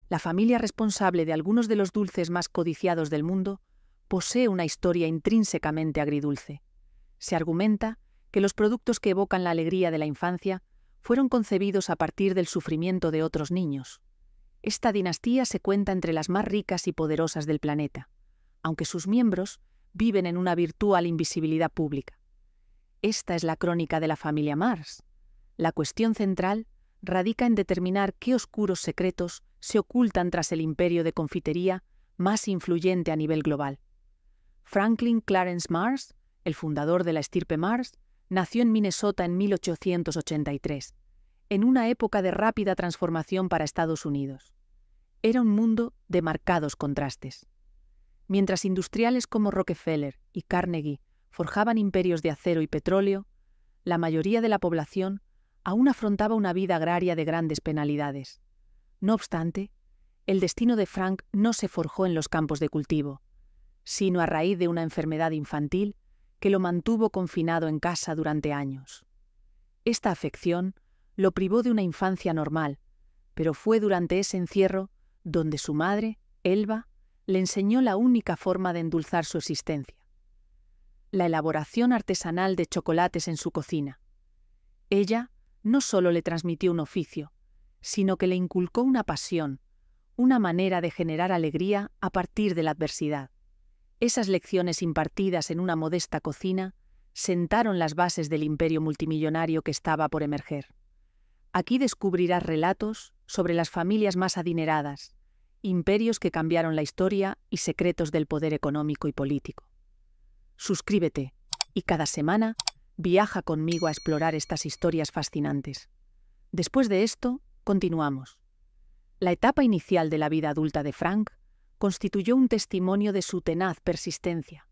La familia responsable de algunos de los dulces más codiciados del mundo posee una historia intrínsecamente agridulce. Se argumenta que los productos que evocan la alegría de la infancia fueron concebidos a partir del sufrimiento de otros niños. Esta dinastía se cuenta entre las más ricas y poderosas del planeta, aunque sus miembros viven en una virtual invisibilidad pública. Esta es la crónica de la familia Mars. La cuestión central radica en determinar qué oscuros secretos se ocultan tras el imperio de confitería más influyente a nivel global. Franklin Clarence Mars, el fundador de la estirpe Mars, nació en Minnesota en 1883, en una época de rápida transformación para Estados Unidos. Era un mundo de marcados contrastes. Mientras industriales como Rockefeller y Carnegie forjaban imperios de acero y petróleo, la mayoría de la población aún afrontaba una vida agraria de grandes penalidades. No obstante, el destino de Frank no se forjó en los campos de cultivo, sino a raíz de una enfermedad infantil que lo mantuvo confinado en casa durante años. Esta afección lo privó de una infancia normal, pero fue durante ese encierro donde su madre, Elva, le enseñó la única forma de endulzar su existencia: la elaboración artesanal de chocolates en su cocina. Ella no solo le transmitió un oficio, sino que le inculcó una pasión, una manera de generar alegría a partir de la adversidad. Esas lecciones impartidas en una modesta cocina sentaron las bases del imperio multimillonario que estaba por emerger. Aquí descubrirás relatos sobre las familias más adineradas, imperios que cambiaron la historia y secretos del poder económico y político. Suscríbete y cada semana viaja conmigo a explorar estas historias fascinantes. Después de esto, continuamos. La etapa inicial de la vida adulta de Frank constituyó un testimonio de su tenaz persistencia,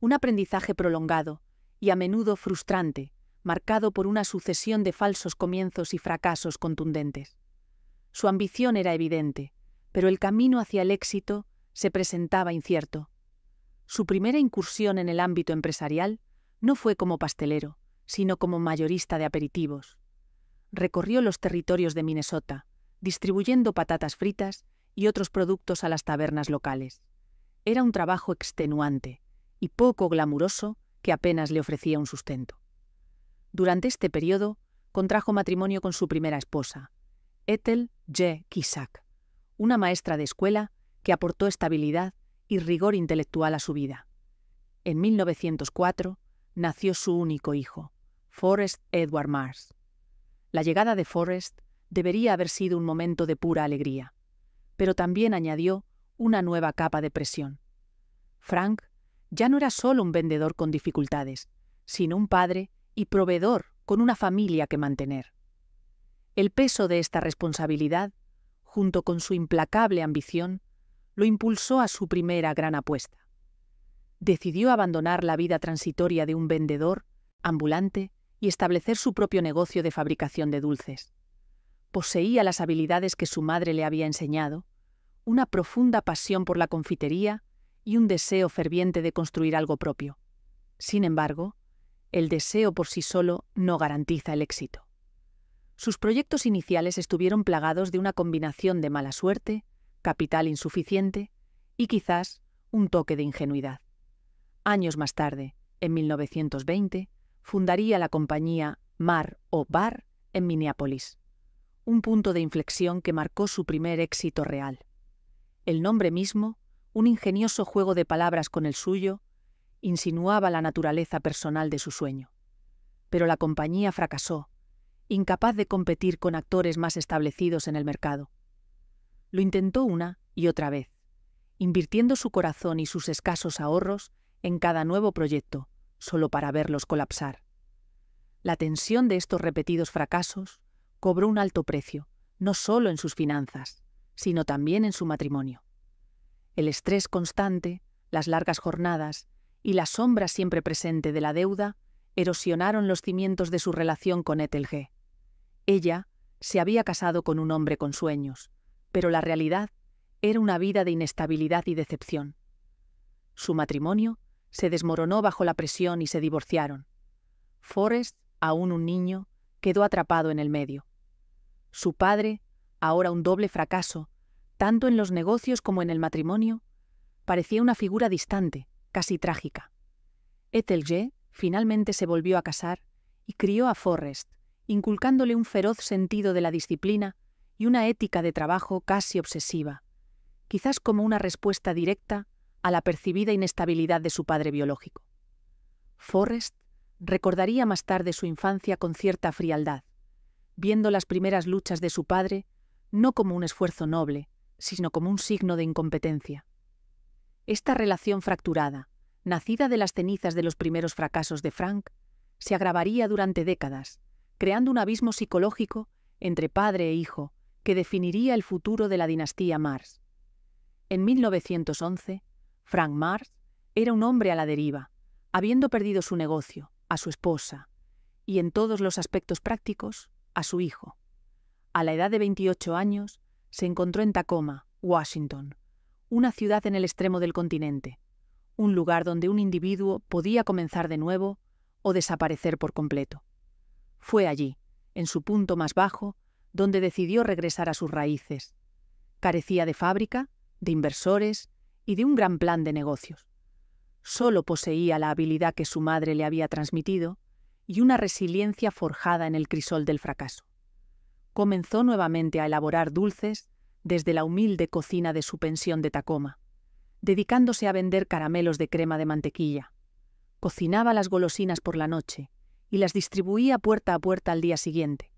un aprendizaje prolongado y a menudo frustrante, marcado por una sucesión de falsos comienzos y fracasos contundentes. Su ambición era evidente, pero el camino hacia el éxito se presentaba incierto. Su primera incursión en el ámbito empresarial no fue como pastelero, sino como mayorista de aperitivos. Recorrió los territorios de Minnesota, distribuyendo patatas fritas y otros productos a las tabernas locales. Era un trabajo extenuante y poco glamuroso que apenas le ofrecía un sustento. Durante este periodo, contrajo matrimonio con su primera esposa, Ethel G. Kisak, una maestra de escuela que aportó estabilidad y rigor intelectual a su vida. En 1904 nació su único hijo, Forrest Edward Mars. La llegada de Forrest debería haber sido un momento de pura alegría, pero también añadió una nueva capa de presión. Frank ya no era solo un vendedor con dificultades, sino un padre y proveedor con una familia que mantener. El peso de esta responsabilidad, junto con su implacable ambición, lo impulsó a su primera gran apuesta. Decidió abandonar la vida transitoria de un vendedor ambulante y establecer su propio negocio de fabricación de dulces. Poseía las habilidades que su madre le había enseñado, una profunda pasión por la confitería y un deseo ferviente de construir algo propio. Sin embargo, el deseo por sí solo no garantiza el éxito. Sus proyectos iniciales estuvieron plagados de una combinación de mala suerte, capital insuficiente y quizás un toque de ingenuidad. Años más tarde, en 1920, fundaría la compañía Mar o Bar en Minneapolis, un punto de inflexión que marcó su primer éxito real. El nombre mismo, un ingenioso juego de palabras con el suyo, insinuaba la naturaleza personal de su sueño. Pero la compañía fracasó, incapaz de competir con actores más establecidos en el mercado. Lo intentó una y otra vez, invirtiendo su corazón y sus escasos ahorros en cada nuevo proyecto, solo para verlos colapsar. La tensión de estos repetidos fracasos cobró un alto precio, no solo en sus finanzas, sino también en su matrimonio. El estrés constante, las largas jornadas y la sombra siempre presente de la deuda erosionaron los cimientos de su relación con Ethel G. Ella se había casado con un hombre con sueños, pero la realidad era una vida de inestabilidad y decepción. Su matrimonio se desmoronó bajo la presión y se divorciaron. Forrest, aún un niño, quedó atrapado en el medio. Su padre, ahora un doble fracaso, Tanto en los negocios como en el matrimonio, parecía una figura distante, casi trágica. Ethel G. finalmente se volvió a casar y crió a Forrest, inculcándole un feroz sentido de la disciplina y una ética de trabajo casi obsesiva, quizás como una respuesta directa a la percibida inestabilidad de su padre biológico. Forrest recordaría más tarde su infancia con cierta frialdad, viendo las primeras luchas de su padre no como un esfuerzo noble, sino como un signo de incompetencia. Esta relación fracturada, nacida de las cenizas de los primeros fracasos de Frank, se agravaría durante décadas, creando un abismo psicológico entre padre e hijo que definiría el futuro de la dinastía Mars. En 1911, Frank Mars era un hombre a la deriva, habiendo perdido su negocio, a su esposa y, en todos los aspectos prácticos, a su hijo. A la edad de 28 años, se encontró en Tacoma, Washington, una ciudad en el extremo del continente, un lugar donde un individuo podía comenzar de nuevo o desaparecer por completo. Fue allí, en su punto más bajo, donde decidió regresar a sus raíces. Carecía de fábrica, de inversores y de un gran plan de negocios. Solo poseía la habilidad que su madre le había transmitido y una resiliencia forjada en el crisol del fracaso. Comenzó nuevamente a elaborar dulces desde la humilde cocina de su pensión de Tacoma, dedicándose a vender caramelos de crema de mantequilla. Cocinaba las golosinas por la noche y las distribuía puerta a puerta al día siguiente.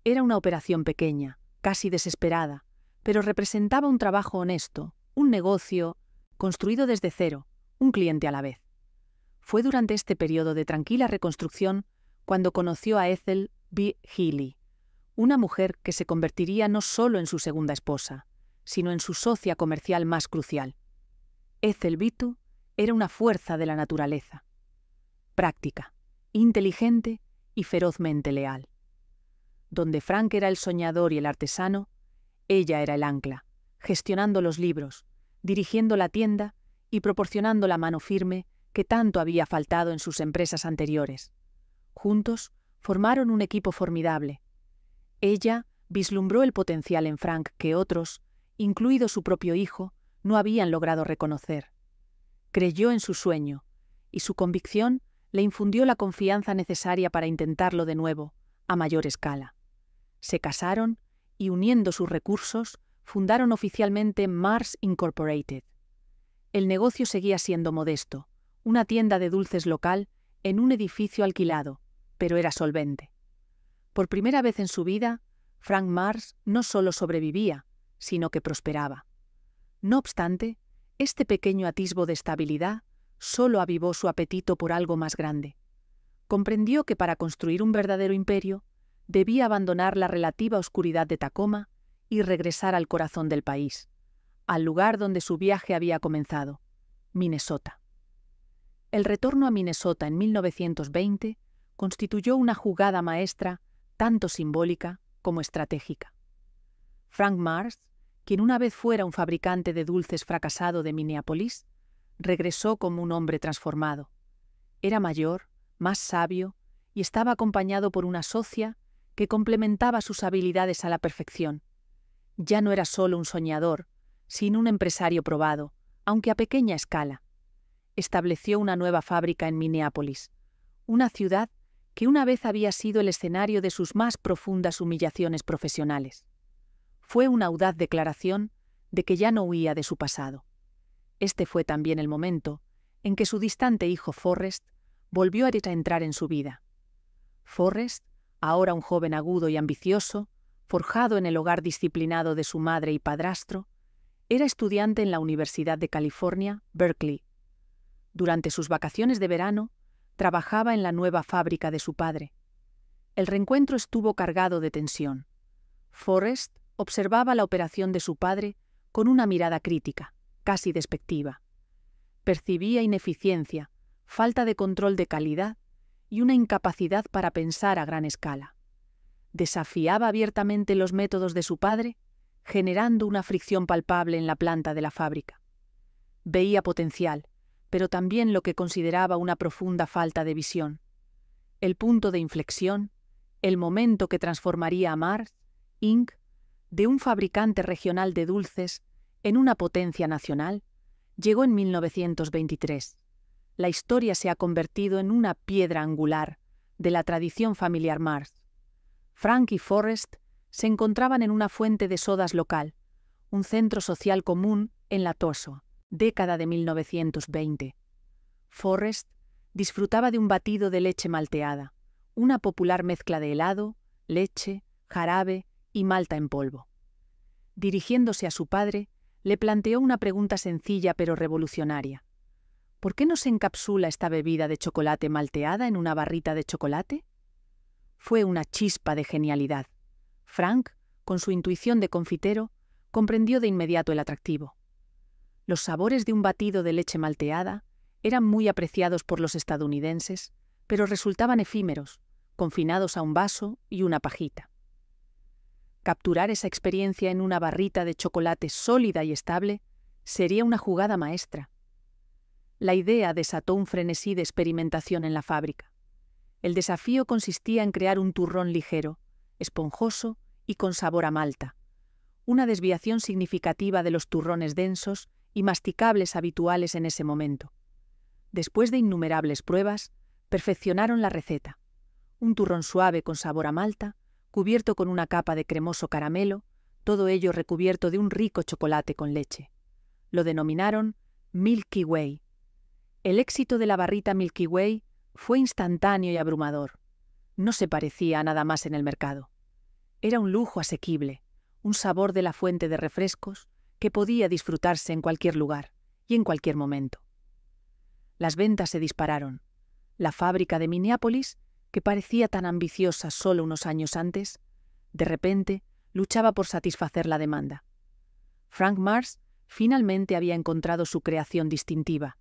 Era una operación pequeña, casi desesperada, pero representaba un trabajo honesto, un negocio construido desde cero, un cliente a la vez. Fue durante este periodo de tranquila reconstrucción cuando conoció a Ethel B. Healy, una mujer que se convertiría no solo en su segunda esposa, sino en su socia comercial más crucial. Ethel Bitu era una fuerza de la naturaleza, práctica, inteligente y ferozmente leal. Donde Frank era el soñador y el artesano, ella era el ancla, gestionando los libros, dirigiendo la tienda y proporcionando la mano firme que tanto había faltado en sus empresas anteriores. Juntos formaron un equipo formidable. Ella vislumbró el potencial en Frank que otros, incluido su propio hijo, no habían logrado reconocer. Creyó en su sueño, y su convicción le infundió la confianza necesaria para intentarlo de nuevo, a mayor escala. Se casaron y, uniendo sus recursos, fundaron oficialmente Mars Incorporated. El negocio seguía siendo modesto, una tienda de dulces local en un edificio alquilado, pero era solvente. Por primera vez en su vida, Frank Mars no solo sobrevivía, sino que prosperaba. No obstante, este pequeño atisbo de estabilidad solo avivó su apetito por algo más grande. Comprendió que para construir un verdadero imperio, debía abandonar la relativa oscuridad de Tacoma y regresar al corazón del país, al lugar donde su viaje había comenzado, Minnesota. El retorno a Minnesota en 1920 constituyó una jugada maestra tanto simbólica como estratégica. Frank Mars, quien una vez fuera un fabricante de dulces fracasado de Minneapolis, regresó como un hombre transformado. Era mayor, más sabio y estaba acompañado por una socia que complementaba sus habilidades a la perfección. Ya no era solo un soñador, sino un empresario probado, aunque a pequeña escala. Estableció una nueva fábrica en Minneapolis, una ciudad que una vez había sido el escenario de sus más profundas humillaciones profesionales. Fue una audaz declaración de que ya no huía de su pasado. Este fue también el momento en que su distante hijo Forrest volvió a entrar en su vida. Forrest, ahora un joven agudo y ambicioso, forjado en el hogar disciplinado de su madre y padrastro, era estudiante en la Universidad de California, Berkeley. Durante sus vacaciones de verano, trabajaba en la nueva fábrica de su padre. El reencuentro estuvo cargado de tensión. Forrest observaba la operación de su padre con una mirada crítica, casi despectiva. Percibía ineficiencia, falta de control de calidad y una incapacidad para pensar a gran escala. Desafiaba abiertamente los métodos de su padre, generando una fricción palpable en la planta de la fábrica. Veía potencial, pero también lo que consideraba una profunda falta de visión. El punto de inflexión, el momento que transformaría a Mars, Inc., de un fabricante regional de dulces en una potencia nacional, llegó en 1923. La historia se ha convertido en una piedra angular de la tradición familiar Mars. Frank y Forrest se encontraban en una fuente de sodas local, un centro social común en la Torso, década de 1920. Forrest disfrutaba de un batido de leche malteada, una popular mezcla de helado, leche, jarabe y malta en polvo. Dirigiéndose a su padre, le planteó una pregunta sencilla pero revolucionaria. ¿Por qué no se encapsula esta bebida de chocolate malteada en una barrita de chocolate? Fue una chispa de genialidad. Frank, con su intuición de confitero, comprendió de inmediato el atractivo. Los sabores de un batido de leche malteada eran muy apreciados por los estadounidenses, pero resultaban efímeros, confinados a un vaso y una pajita. Capturar esa experiencia en una barrita de chocolate sólida y estable sería una jugada maestra. La idea desató un frenesí de experimentación en la fábrica. El desafío consistía en crear un turrón ligero, esponjoso y con sabor a malta, una desviación significativa de los turrones densos y masticables habituales en ese momento. Después de innumerables pruebas, perfeccionaron la receta. Un turrón suave con sabor a malta, cubierto con una capa de cremoso caramelo, todo ello recubierto de un rico chocolate con leche. Lo denominaron Milky Way. El éxito de la barrita Milky Way fue instantáneo y abrumador. No se parecía a nada más en el mercado. Era un lujo asequible, un sabor de la fuente de refrescos que podía disfrutarse en cualquier lugar y en cualquier momento. Las ventas se dispararon. La fábrica de Minneapolis, que parecía tan ambiciosa solo unos años antes, de repente luchaba por satisfacer la demanda. Frank Mars finalmente había encontrado su creación distintiva,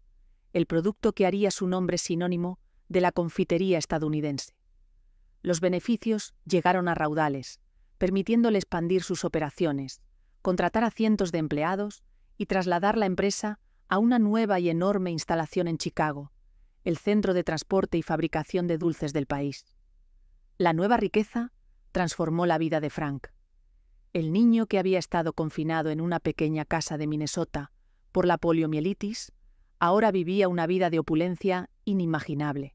el producto que haría su nombre sinónimo de la confitería estadounidense. Los beneficios llegaron a raudales, permitiéndole expandir sus operaciones, contratar a cientos de empleados y trasladar la empresa a una nueva y enorme instalación en Chicago, el centro de transporte y fabricación de dulces del país. La nueva riqueza transformó la vida de Frank. El niño que había estado confinado en una pequeña casa de Minnesota por la poliomielitis, ahora vivía una vida de opulencia inimaginable.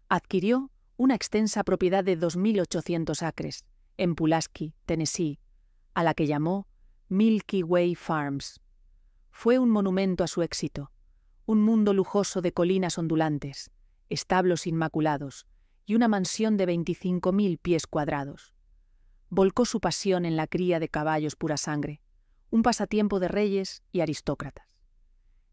Adquirió una extensa propiedad de 2.800 acres en Pulaski, Tennessee, a la que llamó Milky Way Farms. Fue un monumento a su éxito, un mundo lujoso de colinas ondulantes, establos inmaculados y una mansión de 25.000 pies cuadrados. Volcó su pasión en la cría de caballos pura sangre, un pasatiempo de reyes y aristócratas.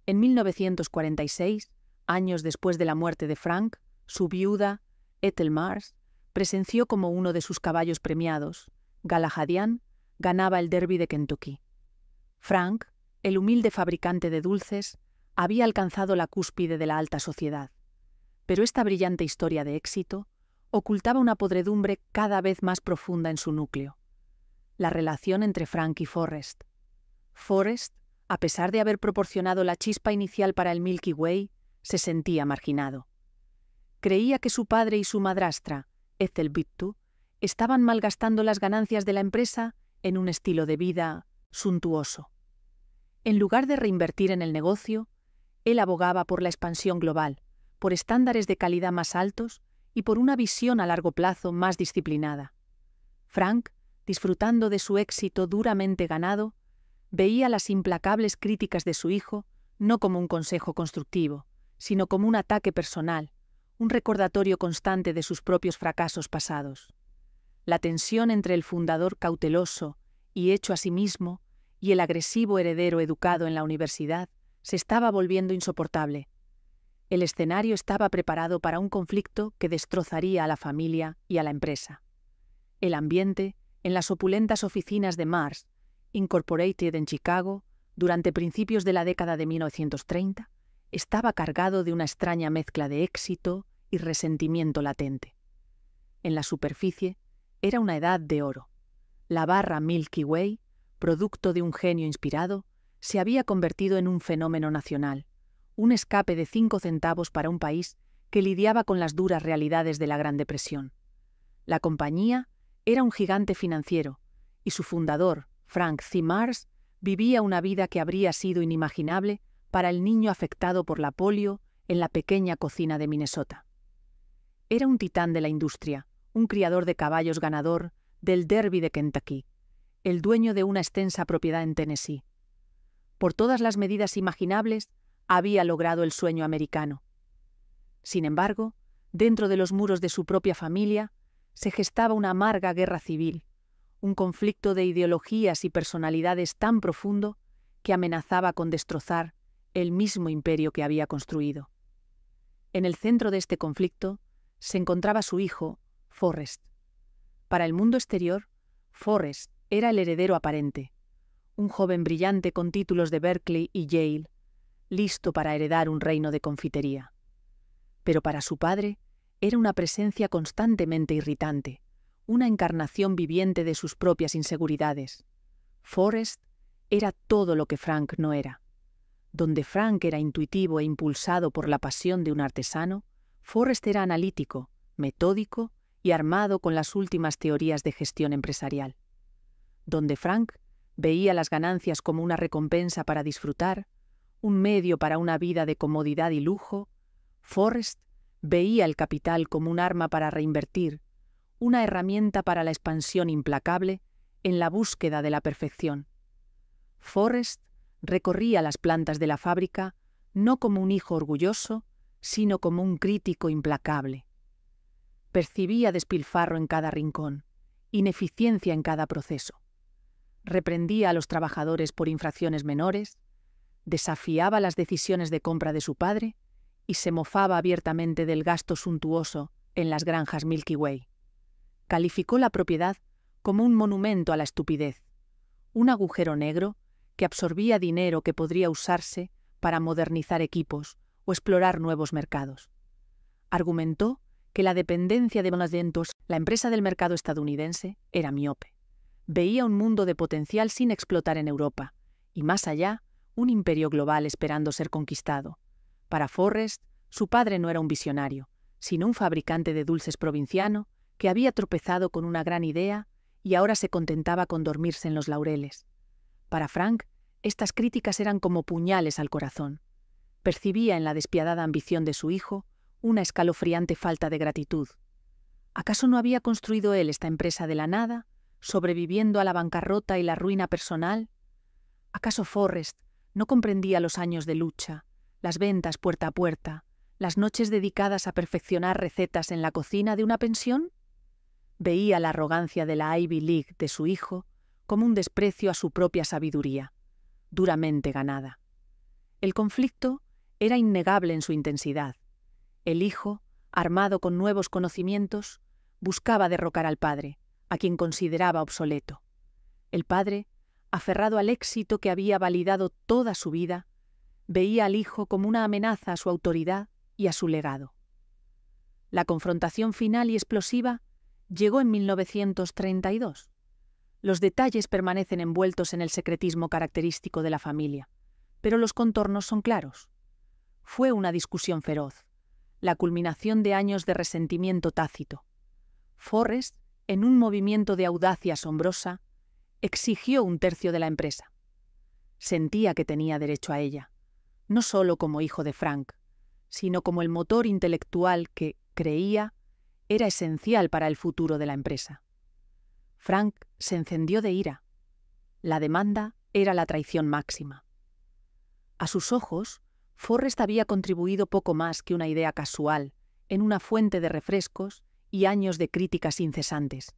En 1946, años después de la muerte de Frank, su viuda, Ethel Mars, presenció como uno de sus caballos premiados, Galahadian, ganaba el Derby de Kentucky. Frank, el humilde fabricante de dulces, había alcanzado la cúspide de la alta sociedad. Pero esta brillante historia de éxito ocultaba una podredumbre cada vez más profunda en su núcleo: la relación entre Frank y Forrest. Forrest, a pesar de haber proporcionado la chispa inicial para el Milky Way, se sentía marginado. Creía que su padre y su madrastra, Ethel Bittu, estaban malgastando las ganancias de la empresa en un estilo de vida suntuoso. En lugar de reinvertir en el negocio, él abogaba por la expansión global, por estándares de calidad más altos y por una visión a largo plazo más disciplinada. Frank, disfrutando de su éxito duramente ganado, veía las implacables críticas de su hijo no como un consejo constructivo, sino como un ataque personal, un recordatorio constante de sus propios fracasos pasados. La tensión entre el fundador cauteloso y hecho a sí mismo y el agresivo heredero educado en la universidad se estaba volviendo insoportable. El escenario estaba preparado para un conflicto que destrozaría a la familia y a la empresa. El ambiente, en las opulentas oficinas de Mars Incorporated en Chicago, durante principios de la década de 1930, estaba cargado de una extraña mezcla de éxito y resentimiento latente. En la superficie, era una edad de oro. La barra Milky Way, producto de un genio inspirado, se había convertido en un fenómeno nacional, un escape de 5 centavos para un país que lidiaba con las duras realidades de la Gran Depresión. La compañía era un gigante financiero, y su fundador, Frank C. Mars, vivía una vida que habría sido inimaginable para el niño afectado por la polio en la pequeña cocina de Minnesota. Era un titán de la industria, un criador de caballos ganador del Derby de Kentucky, el dueño de una extensa propiedad en Tennessee. Por todas las medidas imaginables, había logrado el sueño americano. Sin embargo, dentro de los muros de su propia familia, se gestaba una amarga guerra civil, un conflicto de ideologías y personalidades tan profundo que amenazaba con destrozar el mismo imperio que había construido. En el centro de este conflicto se encontraba su hijo, Forrest. Para el mundo exterior, Forrest era el heredero aparente, un joven brillante con títulos de Berkeley y Yale, listo para heredar un reino de confitería. Pero para su padre era una presencia constantemente irritante, una encarnación viviente de sus propias inseguridades. Forrest era todo lo que Frank no era. Donde Frank era intuitivo e impulsado por la pasión de un artesano, Forrest era analítico, metódico y armado con las últimas teorías de gestión empresarial. Donde Frank veía las ganancias como una recompensa para disfrutar, un medio para una vida de comodidad y lujo, Forrest veía el capital como un arma para reinvertir, una herramienta para la expansión implacable en la búsqueda de la perfección. Forrest recorría las plantas de la fábrica no como un hijo orgulloso, sino como un crítico implacable. Percibía despilfarro en cada rincón, ineficiencia en cada proceso. Reprendía a los trabajadores por infracciones menores, desafiaba las decisiones de compra de su padre y se mofaba abiertamente del gasto suntuoso en las granjas Milky Way. Calificó la propiedad como un monumento a la estupidez, un agujero negro que absorbía dinero que podría usarse para modernizar equipos o explorar nuevos mercados. Argumentó que la dependencia de Monsanto, la empresa del mercado estadounidense, era miope. Veía un mundo de potencial sin explotar en Europa, y más allá, un imperio global esperando ser conquistado. Para Forrest, su padre no era un visionario, sino un fabricante de dulces provinciano que había tropezado con una gran idea y ahora se contentaba con dormirse en los laureles. Para Frank, estas críticas eran como puñales al corazón. Percibía en la despiadada ambición de su hijo una escalofriante falta de gratitud. ¿Acaso no había construido él esta empresa de la nada, sobreviviendo a la bancarrota y la ruina personal? ¿Acaso Forrest no comprendía los años de lucha, las ventas puerta a puerta, las noches dedicadas a perfeccionar recetas en la cocina de una pensión? Veía la arrogancia de la Ivy League de su hijo como un desprecio a su propia sabiduría, duramente ganada. El conflicto era innegable en su intensidad. El hijo, armado con nuevos conocimientos, buscaba derrocar al padre, a quien consideraba obsoleto. El padre, aferrado al éxito que había validado toda su vida, veía al hijo como una amenaza a su autoridad y a su legado. La confrontación final y explosiva llegó en 1932. Los detalles permanecen envueltos en el secretismo característico de la familia, pero los contornos son claros. Fue una discusión feroz, la culminación de años de resentimiento tácito. Forrest, en un movimiento de audacia asombrosa, exigió 1/3 de la empresa. Sentía que tenía derecho a ella, no solo como hijo de Frank, sino como el motor intelectual que, creía, era esencial para el futuro de la empresa. Frank se encendió de ira. La demanda era la traición máxima. A sus ojos, Forrest había contribuido poco más que una idea casual en una fuente de refrescos y años de críticas incesantes.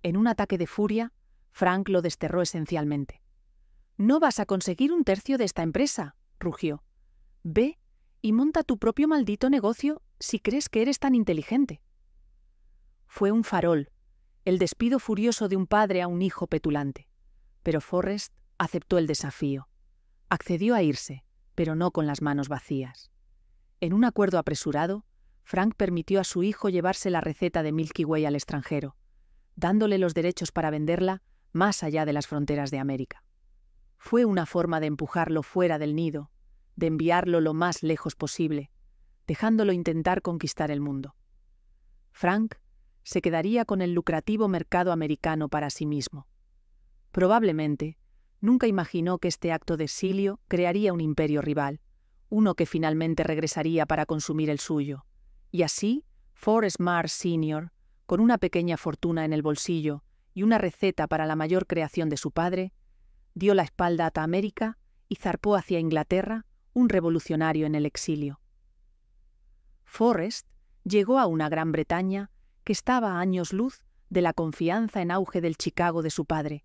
En un ataque de furia, Frank lo desterró esencialmente. «No vas a conseguir 1/3 de esta empresa», rugió. «Ve y monta tu propio maldito negocio si crees que eres tan inteligente». Fue un farol, el despido furioso de un padre a un hijo petulante. Pero Forrest aceptó el desafío. Accedió a irse, pero no con las manos vacías. En un acuerdo apresurado, Frank permitió a su hijo llevarse la receta de Milky Way al extranjero, dándole los derechos para venderla más allá de las fronteras de América. Fue una forma de empujarlo fuera del nido, de enviarlo lo más lejos posible, dejándolo intentar conquistar el mundo. Frank se quedaría con el lucrativo mercado americano para sí mismo. Probablemente, nunca imaginó que este acto de exilio crearía un imperio rival, uno que finalmente regresaría para consumir el suyo. Y así, Forrest Mars Sr., con una pequeña fortuna en el bolsillo y una receta para la mayor creación de su padre, dio la espalda a América y zarpó hacia Inglaterra, un revolucionario en el exilio. Forrest llegó a una Gran Bretaña que estaba a años luz de la confianza en auge del Chicago de su padre.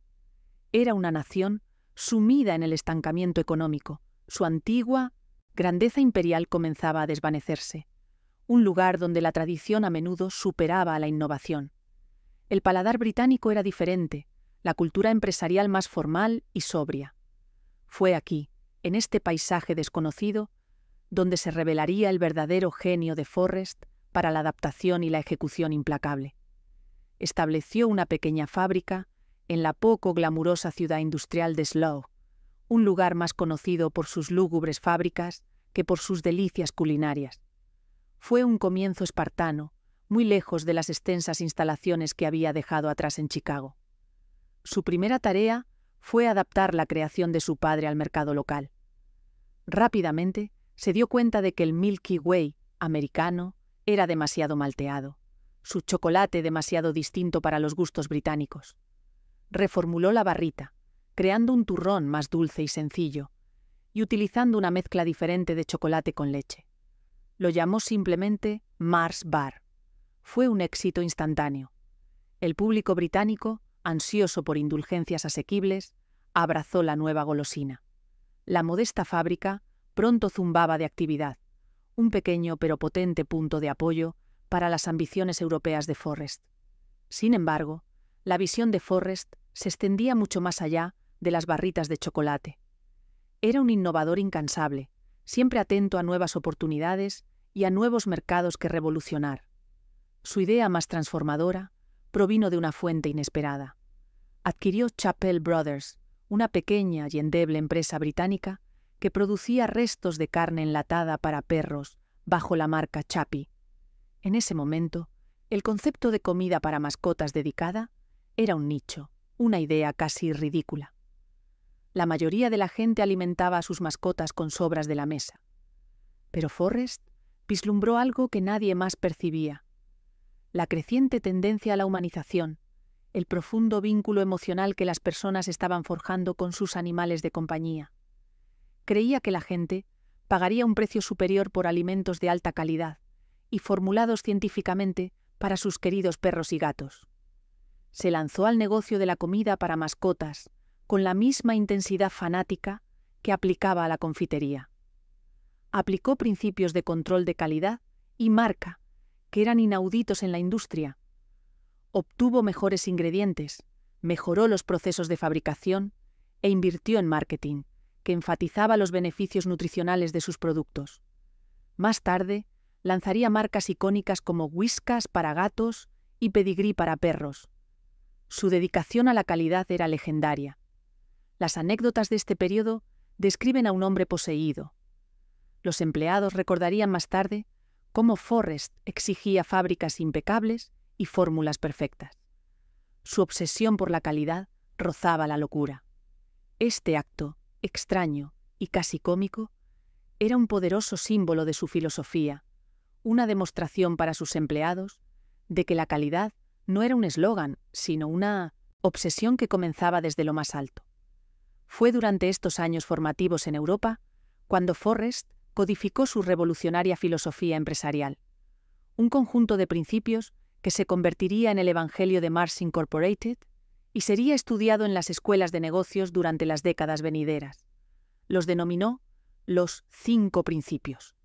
Era una nación sumida en el estancamiento económico. Su antigua grandeza imperial comenzaba a desvanecerse, un lugar donde la tradición a menudo superaba a la innovación. El paladar británico era diferente, la cultura empresarial más formal y sobria. Fue aquí, en este paisaje desconocido, donde se revelaría el verdadero genio de Forrest para la adaptación y la ejecución implacable. Estableció una pequeña fábrica en la poco glamurosa ciudad industrial de Slough, un lugar más conocido por sus lúgubres fábricas que por sus delicias culinarias. Fue un comienzo espartano, muy lejos de las extensas instalaciones que había dejado atrás en Chicago. Su primera tarea fue adaptar la creación de su padre al mercado local. Rápidamente se dio cuenta de que el Milky Way americano era demasiado malteado, su chocolate demasiado distinto para los gustos británicos. Reformuló la barrita, creando un turrón más dulce y sencillo, y utilizando una mezcla diferente de chocolate con leche. Lo llamó simplemente Mars Bar. Fue un éxito instantáneo. El público británico, ansioso por indulgencias asequibles, abrazó la nueva golosina. La modesta fábrica pronto zumbaba de actividad, un pequeño pero potente punto de apoyo para las ambiciones europeas de Forrest. Sin embargo, la visión de Forrest se extendía mucho más allá de las barritas de chocolate. Era un innovador incansable, siempre atento a nuevas oportunidades y a nuevos mercados que revolucionar. Su idea más transformadora provino de una fuente inesperada. Adquirió Chappell Brothers, una pequeña y endeble empresa británica que producía restos de carne enlatada para perros bajo la marca Chappie. En ese momento, el concepto de comida para mascotas dedicada era un nicho, una idea casi ridícula. La mayoría de la gente alimentaba a sus mascotas con sobras de la mesa. Pero Forrest vislumbró algo que nadie más percibía: la creciente tendencia a la humanización, el profundo vínculo emocional que las personas estaban forjando con sus animales de compañía. Creía que la gente pagaría un precio superior por alimentos de alta calidad y formulados científicamente para sus queridos perros y gatos. Se lanzó al negocio de la comida para mascotas con la misma intensidad fanática que aplicaba a la confitería. Aplicó principios de control de calidad y marca que eran inauditos en la industria. Obtuvo mejores ingredientes, mejoró los procesos de fabricación e invirtió en marketing, que enfatizaba los beneficios nutricionales de sus productos. Más tarde, lanzaría marcas icónicas como Whiskas para gatos y Pedigree para perros. Su dedicación a la calidad era legendaria. Las anécdotas de este periodo describen a un hombre poseído. Los empleados recordarían más tarde cómo Forrest exigía fábricas impecables y fórmulas perfectas. Su obsesión por la calidad rozaba la locura. Este acto, extraño y casi cómico, era un poderoso símbolo de su filosofía, una demostración para sus empleados de que la calidad no era un eslogan, sino una obsesión que comenzaba desde lo más alto. Fue durante estos años formativos en Europa cuando Forrest codificó su revolucionaria filosofía empresarial, un conjunto de principios que se convertiría en el Evangelio de Mars Incorporated y sería estudiado en las escuelas de negocios durante las décadas venideras. Los denominó los 5 principios.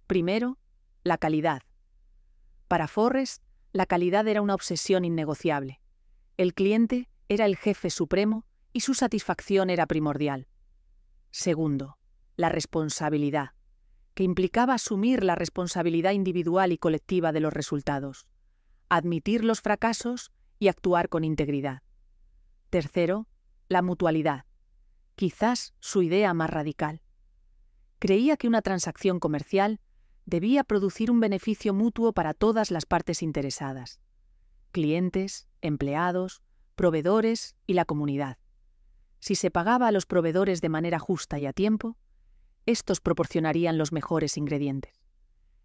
Primero, la calidad. Para Forrest, la calidad era una obsesión innegociable. El cliente era el jefe supremo y su satisfacción era primordial. Segundo, la responsabilidad, que implicaba asumir la responsabilidad individual y colectiva de los resultados, admitir los fracasos y actuar con integridad. Tercero, la mutualidad, quizás su idea más radical. Creía que una transacción comercial debía producir un beneficio mutuo para todas las partes interesadas: clientes, empleados, proveedores y la comunidad. Si se pagaba a los proveedores de manera justa y a tiempo, estos proporcionarían los mejores ingredientes.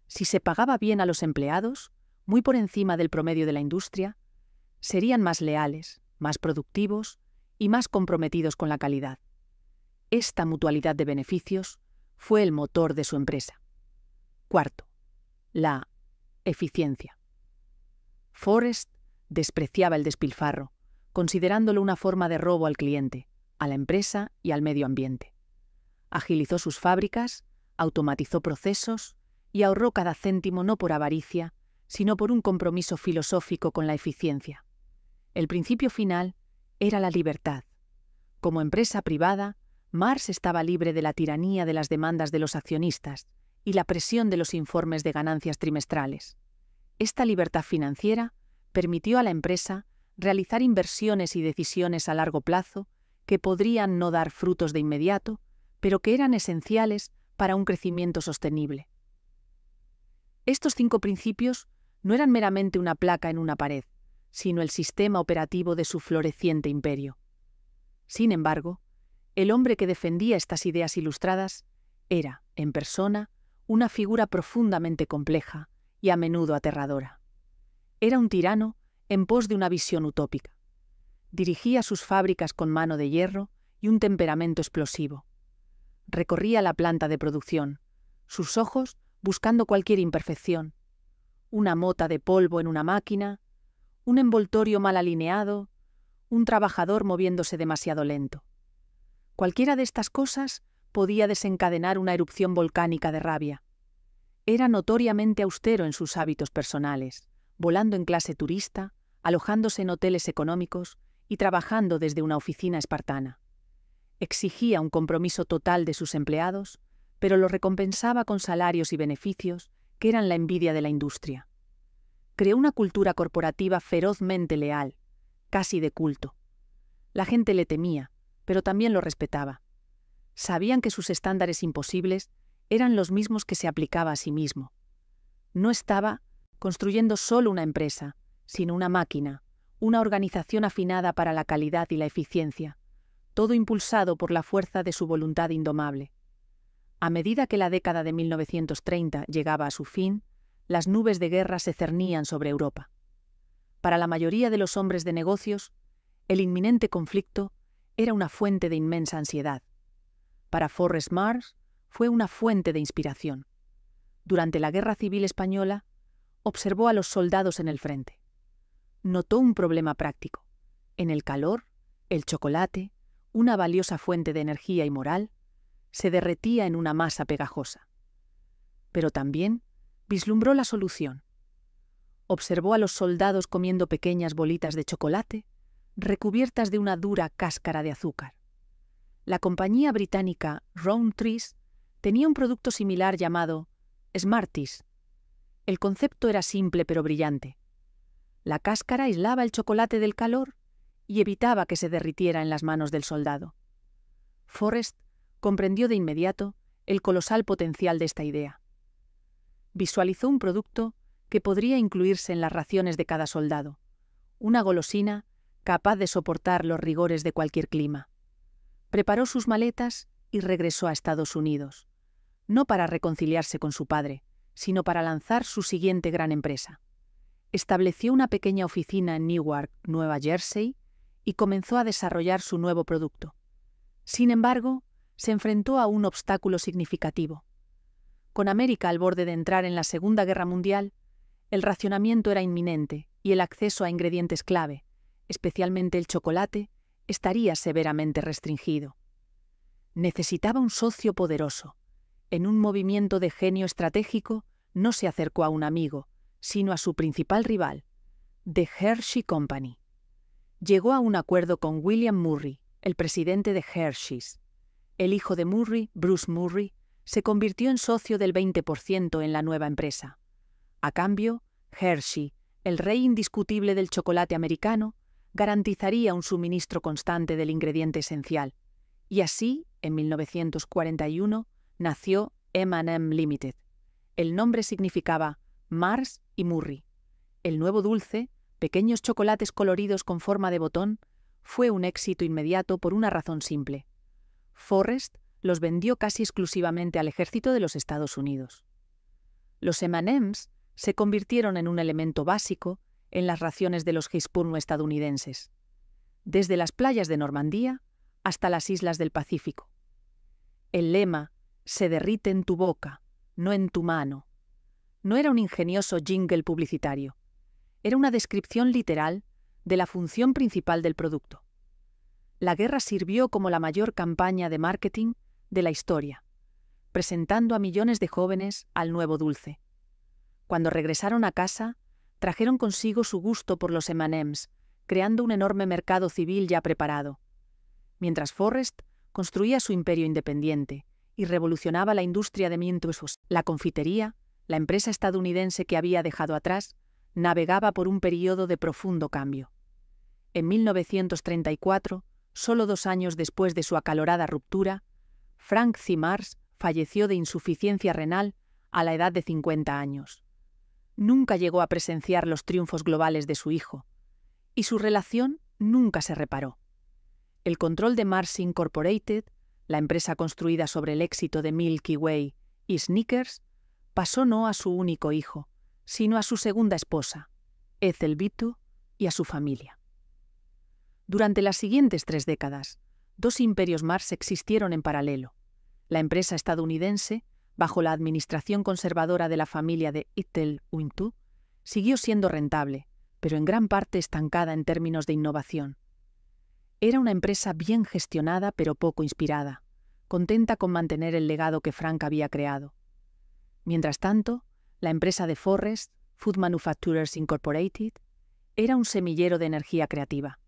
Si se pagaba bien a los empleados, muy por encima del promedio de la industria, serían más leales, más productivos y más comprometidos con la calidad. Esta mutualidad de beneficios fue el motor de su empresa. Cuarto, la eficiencia. Forrest despreciaba el despilfarro, considerándolo una forma de robo al cliente, a la empresa y al medio ambiente. Agilizó sus fábricas, automatizó procesos y ahorró cada céntimo no por avaricia, sino por un compromiso filosófico con la eficiencia. El principio final era la libertad. Como empresa privada, Mars estaba libre de la tiranía de las demandas de los accionistas y la presión de los informes de ganancias trimestrales. Esta libertad financiera permitió a la empresa realizar inversiones y decisiones a largo plazo que podrían no dar frutos de inmediato, pero que eran esenciales para un crecimiento sostenible. Estos 5 principios no eran meramente una placa en una pared, sino el sistema operativo de su floreciente imperio. Sin embargo, el hombre que defendía estas ideas ilustradas era, en persona, una figura profundamente compleja y a menudo aterradora. Era un tirano en pos de una visión utópica. Dirigía sus fábricas con mano de hierro y un temperamento explosivo. Recorría la planta de producción, sus ojos buscando cualquier imperfección. Una mota de polvo en una máquina, un envoltorio mal alineado, un trabajador moviéndose demasiado lento. Cualquiera de estas cosas podía desencadenar una erupción volcánica de rabia. Era notoriamente austero en sus hábitos personales, volando en clase turista, alojándose en hoteles económicos y trabajando desde una oficina espartana. Exigía un compromiso total de sus empleados, pero lo recompensaba con salarios y beneficios que eran la envidia de la industria. Creó una cultura corporativa ferozmente leal, casi de culto. La gente le temía, pero también lo respetaba. Sabían que sus estándares imposibles eran los mismos que se aplicaba a sí mismo. No estaba construyendo solo una empresa, sino una máquina, una organización afinada para la calidad y la eficiencia, todo impulsado por la fuerza de su voluntad indomable. A medida que la década de 1930 llegaba a su fin, las nubes de guerra se cernían sobre Europa. Para la mayoría de los hombres de negocios, el inminente conflicto era una fuente de inmensa ansiedad. Para Forrest Mars fue una fuente de inspiración. Durante la Guerra Civil Española, observó a los soldados en el frente. Notó un problema práctico. En el calor, el chocolate, una valiosa fuente de energía y moral, se derretía en una masa pegajosa. Pero también vislumbró la solución. Observó a los soldados comiendo pequeñas bolitas de chocolate recubiertas de una dura cáscara de azúcar. La compañía británica Rowntrees tenía un producto similar llamado Smarties. El concepto era simple pero brillante. La cáscara aislaba el chocolate del calor y evitaba que se derritiera en las manos del soldado. Forrest comprendió de inmediato el colosal potencial de esta idea. Visualizó un producto que podría incluirse en las raciones de cada soldado, una golosina capaz de soportar los rigores de cualquier clima. Preparó sus maletas y regresó a Estados Unidos, no para reconciliarse con su padre, sino para lanzar su siguiente gran empresa. Estableció una pequeña oficina en Newark, Nueva Jersey, y comenzó a desarrollar su nuevo producto. Sin embargo, se enfrentó a un obstáculo significativo. Con América al borde de entrar en la Segunda Guerra Mundial, el racionamiento era inminente y el acceso a ingredientes clave, especialmente el chocolate, estaría severamente restringido. Necesitaba un socio poderoso. En un movimiento de genio estratégico, no se acercó a un amigo, sino a su principal rival, The Hershey Company. Llegó a un acuerdo con William Murray, el presidente de Hershey's. El hijo de Murray, Bruce Murray, se convirtió en socio del 20% en la nueva empresa. A cambio, Hershey, el rey indiscutible del chocolate americano, garantizaría un suministro constante del ingrediente esencial. Y así, en 1941, nació M&M Limited. El nombre significaba Mars y Murray. El nuevo dulce, pequeños chocolates coloridos con forma de botón, fue un éxito inmediato por una razón simple. Forrest los vendió casi exclusivamente al ejército de los Estados Unidos. Los M&M's se convirtieron en un elemento básico en las raciones de los Hispano estadounidenses, desde las playas de Normandía hasta las islas del Pacífico. El lema «Se derrite en tu boca, no en tu mano» no era un ingenioso jingle publicitario, era una descripción literal de la función principal del producto. La guerra sirvió como la mayor campaña de marketing de la historia, presentando a millones de jóvenes al nuevo dulce. Cuando regresaron a casa, trajeron consigo su gusto por los M&M's, creando un enorme mercado civil ya preparado. Mientras Forrest construía su imperio independiente y revolucionaba la industria de mientras la confitería, la empresa estadounidense que había dejado atrás, navegaba por un período de profundo cambio. En 1934, solo 2 años después de su acalorada ruptura, Frank C. Mars falleció de insuficiencia renal a la edad de 50 años. Nunca llegó a presenciar los triunfos globales de su hijo, y su relación nunca se reparó. El control de Mars Incorporated, la empresa construida sobre el éxito de Milky Way y Snickers, pasó no a su único hijo, sino a su segunda esposa, Ethel Bitu, y a su familia. Durante las siguientes 3 décadas, 2 imperios Mars existieron en paralelo. La empresa estadounidense, bajo la administración conservadora de la familia de Ethel Bitu, siguió siendo rentable, pero en gran parte estancada en términos de innovación. Era una empresa bien gestionada pero poco inspirada, contenta con mantener el legado que Frank había creado. Mientras tanto, la empresa de Forrest, Food Manufacturers Incorporated, era un semillero de energía creativa.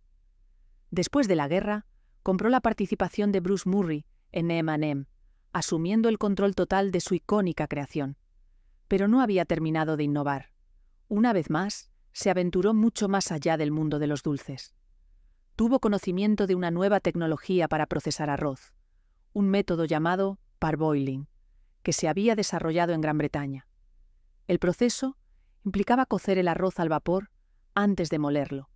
Después de la guerra, compró la participación de Bruce Murray en M&M, asumiendo el control total de su icónica creación. Pero no había terminado de innovar. Una vez más, se aventuró mucho más allá del mundo de los dulces. Tuvo conocimiento de una nueva tecnología para procesar arroz, un método llamado parboiling, que se había desarrollado en Gran Bretaña. El proceso implicaba cocer el arroz al vapor antes de molerlo,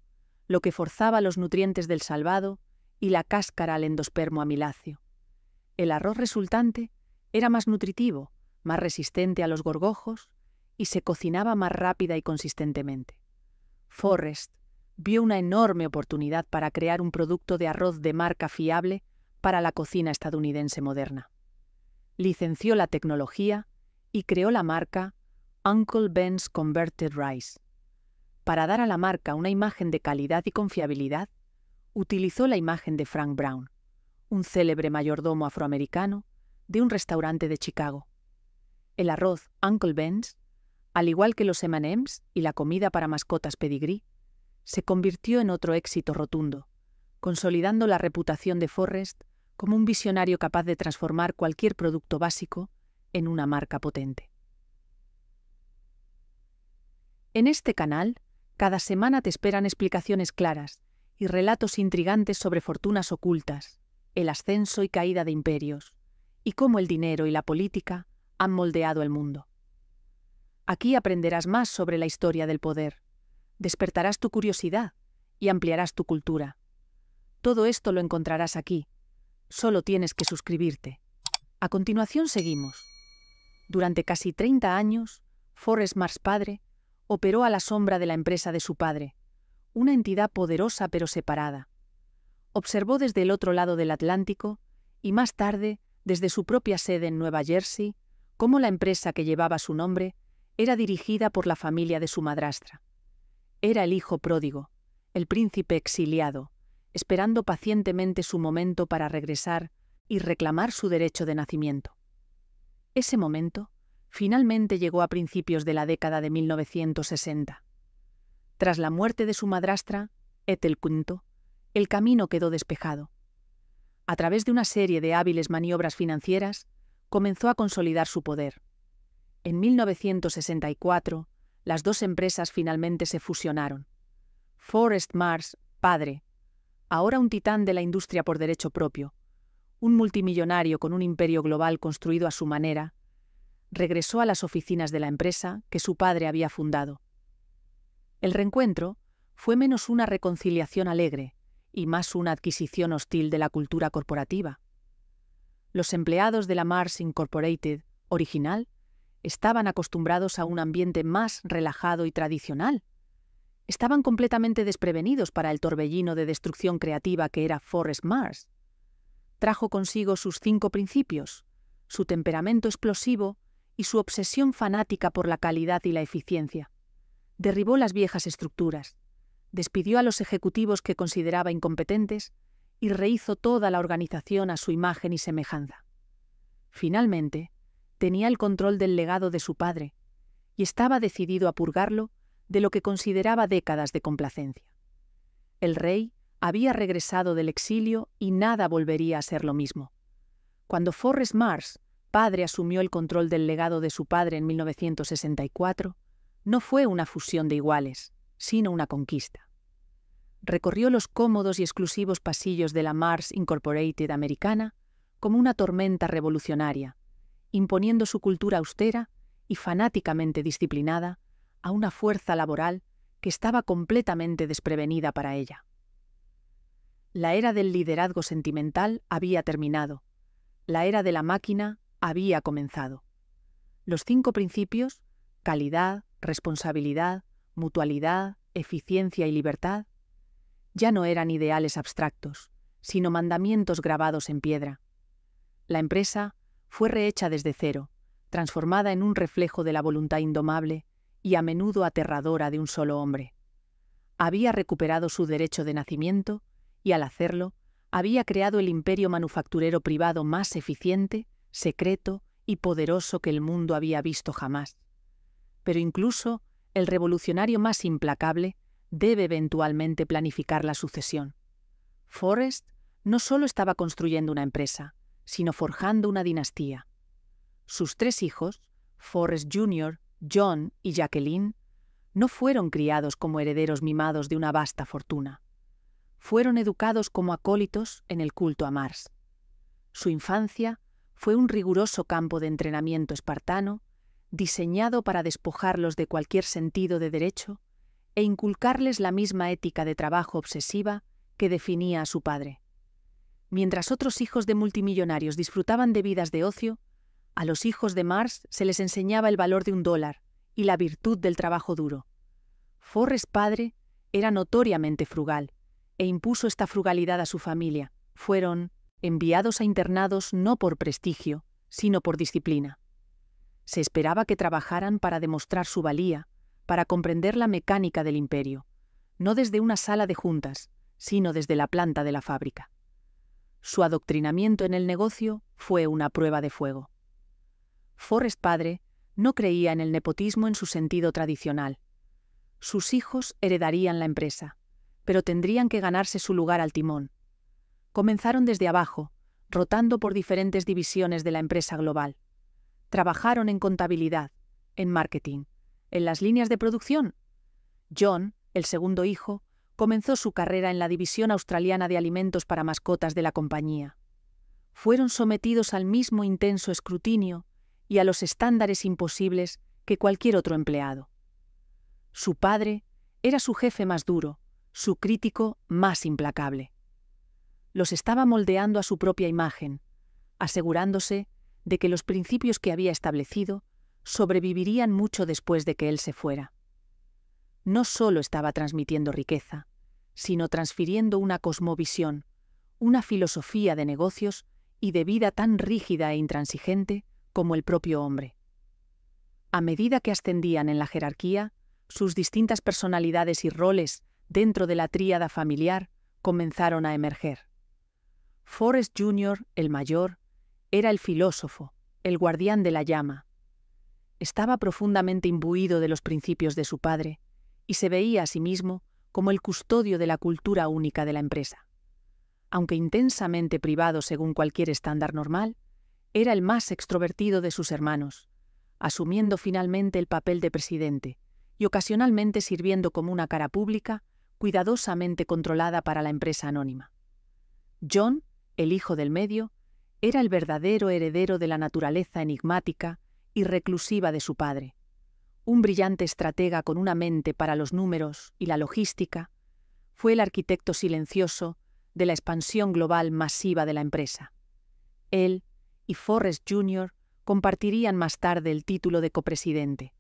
lo que forzaba los nutrientes del salvado y la cáscara al endospermo amiláceo. El arroz resultante era más nutritivo, más resistente a los gorgojos y se cocinaba más rápida y consistentemente. Forrest vio una enorme oportunidad para crear un producto de arroz de marca fiable para la cocina estadounidense moderna. Licenció la tecnología y creó la marca Uncle Ben's Converted Rice. Para dar a la marca una imagen de calidad y confiabilidad, utilizó la imagen de Frank Brown, un célebre mayordomo afroamericano de un restaurante de Chicago. El arroz Uncle Ben's, al igual que los M&M's y la comida para mascotas Pedigree, se convirtió en otro éxito rotundo, consolidando la reputación de Forrest como un visionario capaz de transformar cualquier producto básico en una marca potente. En este canal, cada semana te esperan explicaciones claras y relatos intrigantes sobre fortunas ocultas, el ascenso y caída de imperios, y cómo el dinero y la política han moldeado el mundo. Aquí aprenderás más sobre la historia del poder, despertarás tu curiosidad y ampliarás tu cultura. Todo esto lo encontrarás aquí. Solo tienes que suscribirte. A continuación seguimos. Durante casi 30 años, Forrest Mars padre operó a la sombra de la empresa de su padre, una entidad poderosa pero separada. Observó desde el otro lado del Atlántico y más tarde, desde su propia sede en Nueva Jersey, cómo la empresa que llevaba su nombre era dirigida por la familia de su madrastra. Era el hijo pródigo, el príncipe exiliado, esperando pacientemente su momento para regresar y reclamar su derecho de nacimiento. Ese momento finalmente llegó a principios de la década de 1960. Tras la muerte de su madrastra, Ethel Bitu, el camino quedó despejado. A través de una serie de hábiles maniobras financieras, comenzó a consolidar su poder. En 1964, las 2 empresas finalmente se fusionaron. Forrest Mars, padre, ahora un titán de la industria por derecho propio, un multimillonario con un imperio global construido a su manera, regresó a las oficinas de la empresa que su padre había fundado. El reencuentro fue menos una reconciliación alegre y más una adquisición hostil de la cultura corporativa. Los empleados de la Mars Incorporated original estaban acostumbrados a un ambiente más relajado y tradicional. Estaban completamente desprevenidos para el torbellino de destrucción creativa que era Forrest Mars. Trajo consigo sus 5 principios, su temperamento explosivo y su obsesión fanática por la calidad y la eficiencia. Derribó las viejas estructuras, despidió a los ejecutivos que consideraba incompetentes y rehizo toda la organización a su imagen y semejanza. Finalmente, tenía el control del legado de su padre y estaba decidido a purgarlo de lo que consideraba décadas de complacencia. El rey había regresado del exilio y nada volvería a ser lo mismo. Cuando Forrest Mars, padre, asumió el control del legado de su padre en 1964, no fue una fusión de iguales, sino una conquista. Recorrió los cómodos y exclusivos pasillos de la Mars Incorporated americana como una tormenta revolucionaria, imponiendo su cultura austera y fanáticamente disciplinada a una fuerza laboral que estaba completamente desprevenida para ella. La era del liderazgo sentimental había terminado. La era de la máquina había comenzado. Los 5 principios, calidad, responsabilidad, mutualidad, eficiencia y libertad, ya no eran ideales abstractos, sino mandamientos grabados en piedra. La empresa fue rehecha desde cero, transformada en un reflejo de la voluntad indomable y a menudo aterradora de un solo hombre. Había recuperado su derecho de nacimiento y, al hacerlo, había creado el imperio manufacturero privado más eficiente, secreto y poderoso que el mundo había visto jamás. Pero incluso el revolucionario más implacable debe eventualmente planificar la sucesión. Forrest no solo estaba construyendo una empresa, sino forjando una dinastía. Sus 3 hijos, Forrest Jr., John y Jacqueline, no fueron criados como herederos mimados de una vasta fortuna. Fueron educados como acólitos en el culto a Mars. Su infancia fue un riguroso campo de entrenamiento espartano, diseñado para despojarlos de cualquier sentido de derecho e inculcarles la misma ética de trabajo obsesiva que definía a su padre. Mientras otros hijos de multimillonarios disfrutaban de vidas de ocio, a los hijos de Mars se les enseñaba el valor de $1 y la virtud del trabajo duro. Forrest padre era notoriamente frugal e impuso esta frugalidad a su familia. Fueron enviados a internados no por prestigio, sino por disciplina. Se esperaba que trabajaran para demostrar su valía, para comprender la mecánica del imperio, no desde una sala de juntas, sino desde la planta de la fábrica. Su adoctrinamiento en el negocio fue una prueba de fuego. Forrest padre no creía en el nepotismo en su sentido tradicional. Sus hijos heredarían la empresa, pero tendrían que ganarse su lugar al timón. Comenzaron desde abajo, rotando por diferentes divisiones de la empresa global. Trabajaron en contabilidad, en marketing, en las líneas de producción. John, el segundo hijo, comenzó su carrera en la división australiana de alimentos para mascotas de la compañía. Fueron sometidos al mismo intenso escrutinio y a los estándares imposibles que cualquier otro empleado. Su padre era su jefe más duro, su crítico más implacable. Los estaba moldeando a su propia imagen, asegurándose de que los principios que había establecido sobrevivirían mucho después de que él se fuera. No solo estaba transmitiendo riqueza, sino transfiriendo una cosmovisión, una filosofía de negocios y de vida tan rígida e intransigente como el propio hombre. A medida que ascendían en la jerarquía, sus distintas personalidades y roles dentro de la tríada familiar comenzaron a emerger. Forrest Jr., el mayor, era el filósofo, el guardián de la llama. Estaba profundamente imbuido de los principios de su padre y se veía a sí mismo como el custodio de la cultura única de la empresa. Aunque intensamente privado según cualquier estándar normal, era el más extrovertido de sus hermanos, asumiendo finalmente el papel de presidente y ocasionalmente sirviendo como una cara pública cuidadosamente controlada para la empresa anónima. John, el hijo del medio, era el verdadero heredero de la naturaleza enigmática y reclusiva de su padre. Un brillante estratega con una mente para los números y la logística, fue el arquitecto silencioso de la expansión global masiva de la empresa. Él y Forrest Jr. compartirían más tarde el título de copresidente.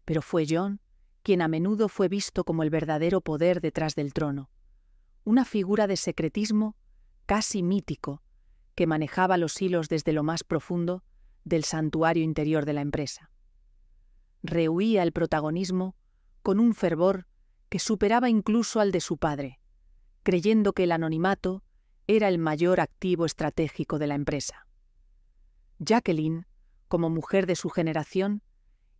Pero fue John quien a menudo fue visto como el verdadero poder detrás del trono, una figura de secretismo casi mítico que manejaba los hilos desde lo más profundo del santuario interior de la empresa. Rehuía el protagonismo con un fervor que superaba incluso al de su padre, creyendo que el anonimato era el mayor activo estratégico de la empresa. Jacqueline, como mujer de su generación,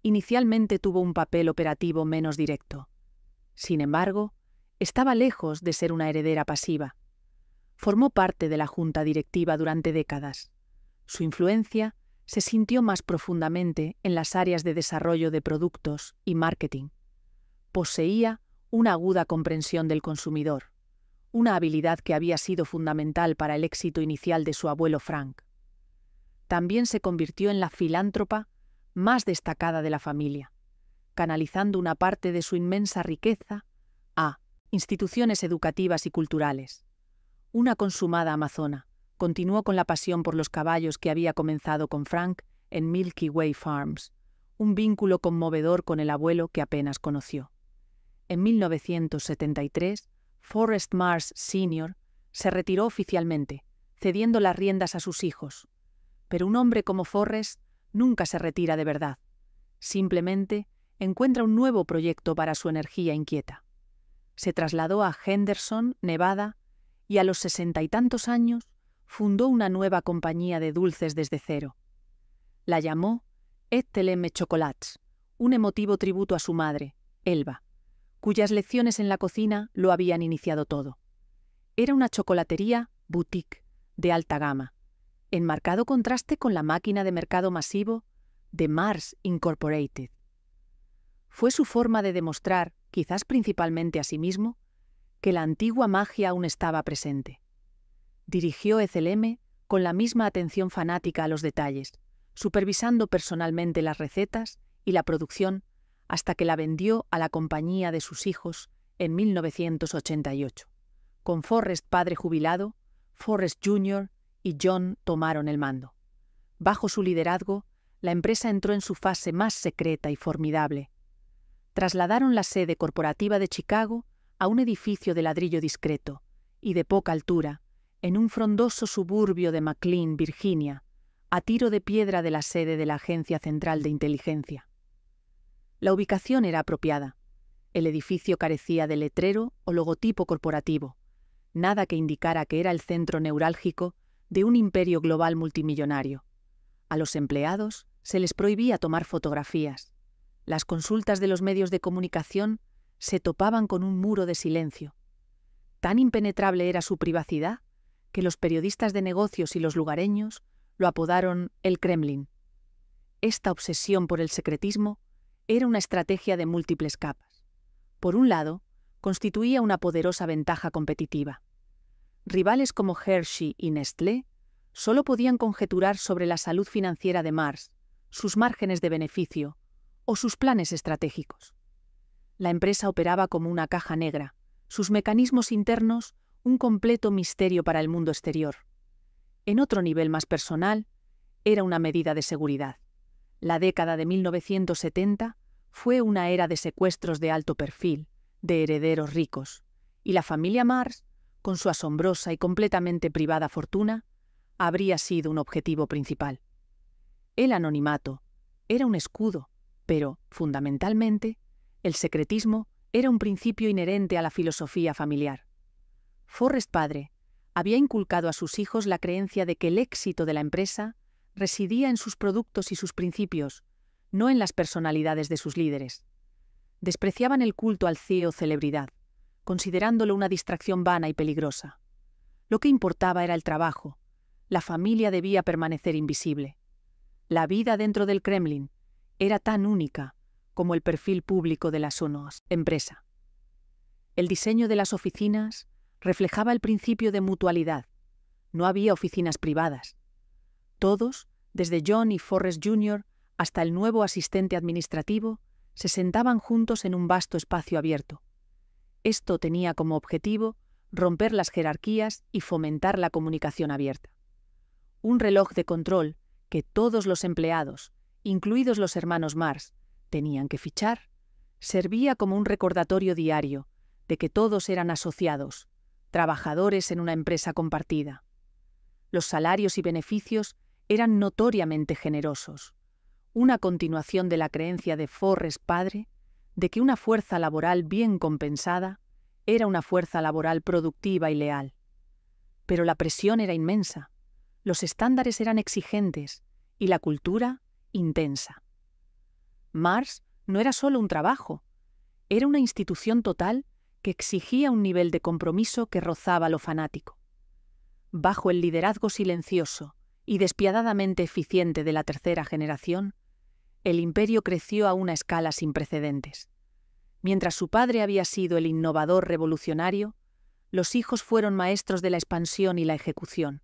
inicialmente tuvo un papel operativo menos directo. Sin embargo, estaba lejos de ser una heredera pasiva. Formó parte de la junta directiva durante décadas. Su influencia se sintió más profundamente en las áreas de desarrollo de productos y marketing. Poseía una aguda comprensión del consumidor, una habilidad que había sido fundamental para el éxito inicial de su abuelo Frank. También se convirtió en la filántropa más destacada de la familia, canalizando una parte de su inmensa riqueza a instituciones educativas y culturales. Una consumada amazona, continuó con la pasión por los caballos que había comenzado con Frank en Milky Way Farms, un vínculo conmovedor con el abuelo que apenas conoció. En 1973, Forrest Mars Sr. se retiró oficialmente, cediendo las riendas a sus hijos. Pero un hombre como Forrest nunca se retira de verdad. Simplemente encuentra un nuevo proyecto para su energía inquieta. Se trasladó a Henderson, Nevada, y a los 60 y tantos años fundó una nueva compañía de dulces desde cero. La llamó Ethel Chocolates, un emotivo tributo a su madre, Elba, cuyas lecciones en la cocina lo habían iniciado todo. Era una chocolatería boutique de alta gama, en marcado contraste con la máquina de mercado masivo de Mars Incorporated. Fue su forma de demostrar, quizás principalmente a sí mismo, que la antigua magia aún estaba presente. Dirigió Ethel con la misma atención fanática a los detalles, supervisando personalmente las recetas y la producción hasta que la vendió a la compañía de sus hijos en 1988. Con Forrest padre jubilado, Forrest Jr. y John tomaron el mando. Bajo su liderazgo, la empresa entró en su fase más secreta y formidable. Trasladaron la sede corporativa de Chicago a un edificio de ladrillo discreto y de poca altura, en un frondoso suburbio de McLean, Virginia, a tiro de piedra de la sede de la Agencia Central de Inteligencia. La ubicación era apropiada. El edificio carecía de letrero o logotipo corporativo, nada que indicara que era el centro neurálgico de un imperio global multimillonario. A los empleados se les prohibía tomar fotografías. Las consultas de los medios de comunicación se topaban con un muro de silencio. Tan impenetrable era su privacidad que los periodistas de negocios y los lugareños lo apodaron el Kremlin. Esta obsesión por el secretismo era una estrategia de múltiples capas. Por un lado, constituía una poderosa ventaja competitiva. Rivales como Hershey y Nestlé solo podían conjeturar sobre la salud financiera de Mars, sus márgenes de beneficio o sus planes estratégicos. La empresa operaba como una caja negra, sus mecanismos internos un completo misterio para el mundo exterior. En otro nivel más personal, era una medida de seguridad. La década de 1970 fue una era de secuestros de alto perfil, de herederos ricos, y la familia Mars, con su asombrosa y completamente privada fortuna, habría sido un objetivo principal. El anonimato era un escudo, pero, fundamentalmente, el secretismo era un principio inherente a la filosofía familiar. Forrest padre había inculcado a sus hijos la creencia de que el éxito de la empresa residía en sus productos y sus principios, no en las personalidades de sus líderes. Despreciaban el culto al CEO celebridad, considerándolo una distracción vana y peligrosa. Lo que importaba era el trabajo. La familia debía permanecer invisible. La vida dentro del Kremlin era tan única como el perfil público de la Sonos empresa. El diseño de las oficinas reflejaba el principio de mutualidad. No había oficinas privadas. Todos, desde John y Forrest Jr. hasta el nuevo asistente administrativo, se sentaban juntos en un vasto espacio abierto. Esto tenía como objetivo romper las jerarquías y fomentar la comunicación abierta. Un reloj de control que todos los empleados, incluidos los hermanos Mars, tenían que fichar, servía como un recordatorio diario de que todos eran asociados, trabajadores en una empresa compartida. Los salarios y beneficios eran notoriamente generosos, una continuación de la creencia de Forrest padre de que una fuerza laboral bien compensada era una fuerza laboral productiva y leal. Pero la presión era inmensa, los estándares eran exigentes y la cultura intensa. Mars no era solo un trabajo, era una institución total que exigía un nivel de compromiso que rozaba lo fanático. Bajo el liderazgo silencioso y despiadadamente eficiente de la tercera generación, el imperio creció a una escala sin precedentes. Mientras su padre había sido el innovador revolucionario, los hijos fueron maestros de la expansión y la ejecución.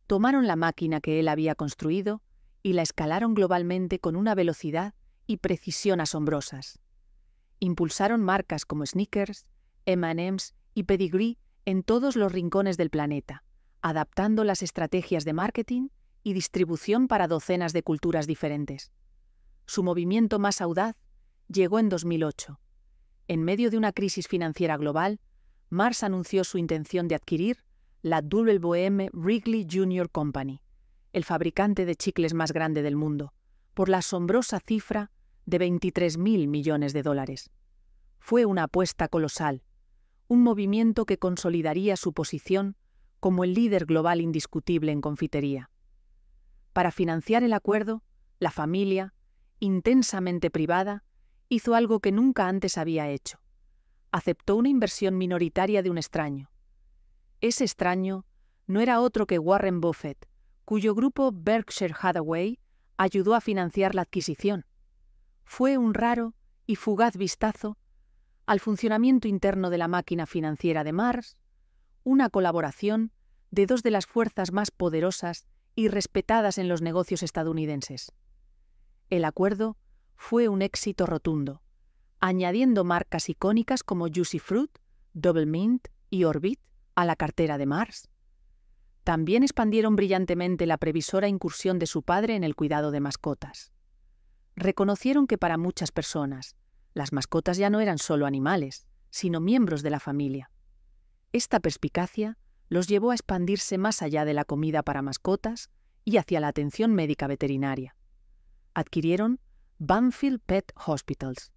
Tomaron la máquina que él había construido y la escalaron globalmente con una velocidad y precisión asombrosas. Impulsaron marcas como Snickers, M&M's y Pedigree en todos los rincones del planeta, adaptando las estrategias de marketing y distribución para docenas de culturas diferentes. Su movimiento más audaz llegó en 2008. En medio de una crisis financiera global, Mars anunció su intención de adquirir la WM Wrigley Jr. Company, el fabricante de chicles más grande del mundo, por la asombrosa cifra de $23.000 millones. Fue una apuesta colosal, un movimiento que consolidaría su posición como el líder global indiscutible en confitería. Para financiar el acuerdo, la familia, intensamente privada, hizo algo que nunca antes había hecho. Aceptó una inversión minoritaria de un extraño. Ese extraño no era otro que Warren Buffett, cuyo grupo Berkshire Hathaway ayudó a financiar la adquisición. Fue un raro y fugaz vistazo al funcionamiento interno de la máquina financiera de Mars, una colaboración de dos de las fuerzas más poderosas y respetadas en los negocios estadounidenses. El acuerdo fue un éxito rotundo, añadiendo marcas icónicas como Juicy Fruit, Double Mint y Orbit a la cartera de Mars. También expandieron brillantemente la previsora incursión de su padre en el cuidado de mascotas. Reconocieron que para muchas personas, las mascotas ya no eran solo animales, sino miembros de la familia. Esta perspicacia los llevó a expandirse más allá de la comida para mascotas y hacia la atención médica veterinaria. Adquirieron Banfield Pet Hospitals,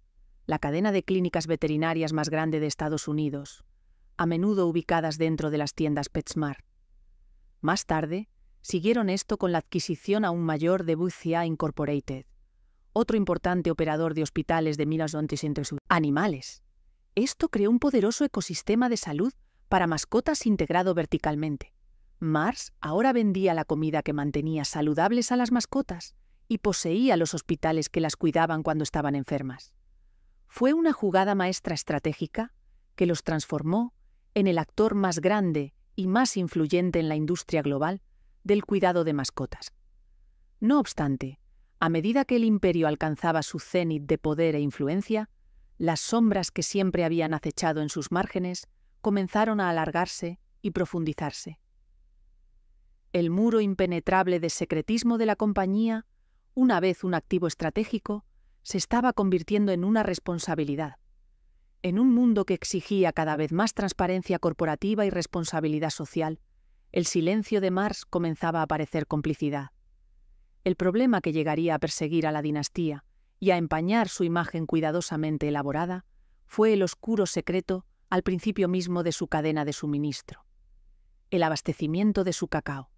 la cadena de clínicas veterinarias más grande de Estados Unidos, a menudo ubicadas dentro de las tiendas PetSmart. Más tarde, siguieron esto con la adquisición aún mayor de Boothia Incorporated, otro importante operador de hospitales de animales. Esto creó un poderoso ecosistema de salud para mascotas integrado verticalmente. Mars ahora vendía la comida que mantenía saludables a las mascotas y poseía los hospitales que las cuidaban cuando estaban enfermas. Fue una jugada maestra estratégica que los transformó en el actor más grande y más influyente en la industria global del cuidado de mascotas. No obstante, a medida que el imperio alcanzaba su cénit de poder e influencia, las sombras que siempre habían acechado en sus márgenes comenzaron a alargarse y profundizarse. El muro impenetrable de secretismo de la compañía, una vez un activo estratégico, se estaba convirtiendo en una responsabilidad. En un mundo que exigía cada vez más transparencia corporativa y responsabilidad social, el silencio de Mars comenzaba a parecer complicidad. El problema que llegaría a perseguir a la dinastía y a empañar su imagen cuidadosamente elaborada fue el oscuro secreto al principio mismo de su cadena de suministro: el abastecimiento de su cacao.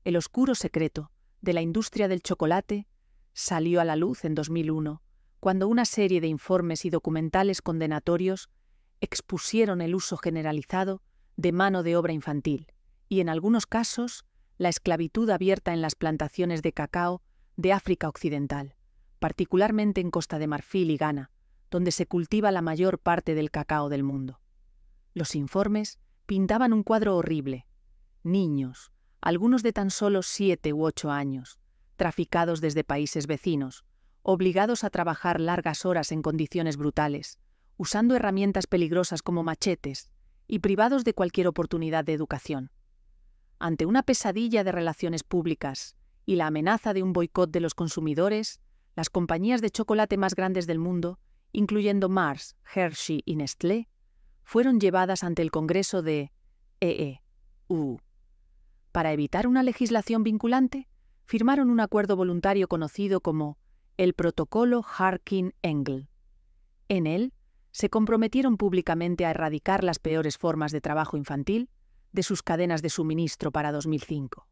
El oscuro secreto de la industria del chocolate salió a la luz en 2001, cuando una serie de informes y documentales condenatorios expusieron el uso generalizado de mano de obra infantil y, en algunos casos, la esclavitud abierta en las plantaciones de cacao de África Occidental, particularmente en Costa de Marfil y Ghana, donde se cultiva la mayor parte del cacao del mundo. Los informes pintaban un cuadro horrible: niños, algunos de tan solo 7 u 8 años, traficados desde países vecinos, obligados a trabajar largas horas en condiciones brutales, usando herramientas peligrosas como machetes, y privados de cualquier oportunidad de educación. Ante una pesadilla de relaciones públicas y la amenaza de un boicot de los consumidores, las compañías de chocolate más grandes del mundo, incluyendo Mars, Hershey y Nestlé, fueron llevadas ante el Congreso de EU. Para evitar una legislación vinculante, firmaron un acuerdo voluntario conocido como el Protocolo Harkin-Engel. En él, se comprometieron públicamente a erradicar las peores formas de trabajo infantil de sus cadenas de suministro para 2005.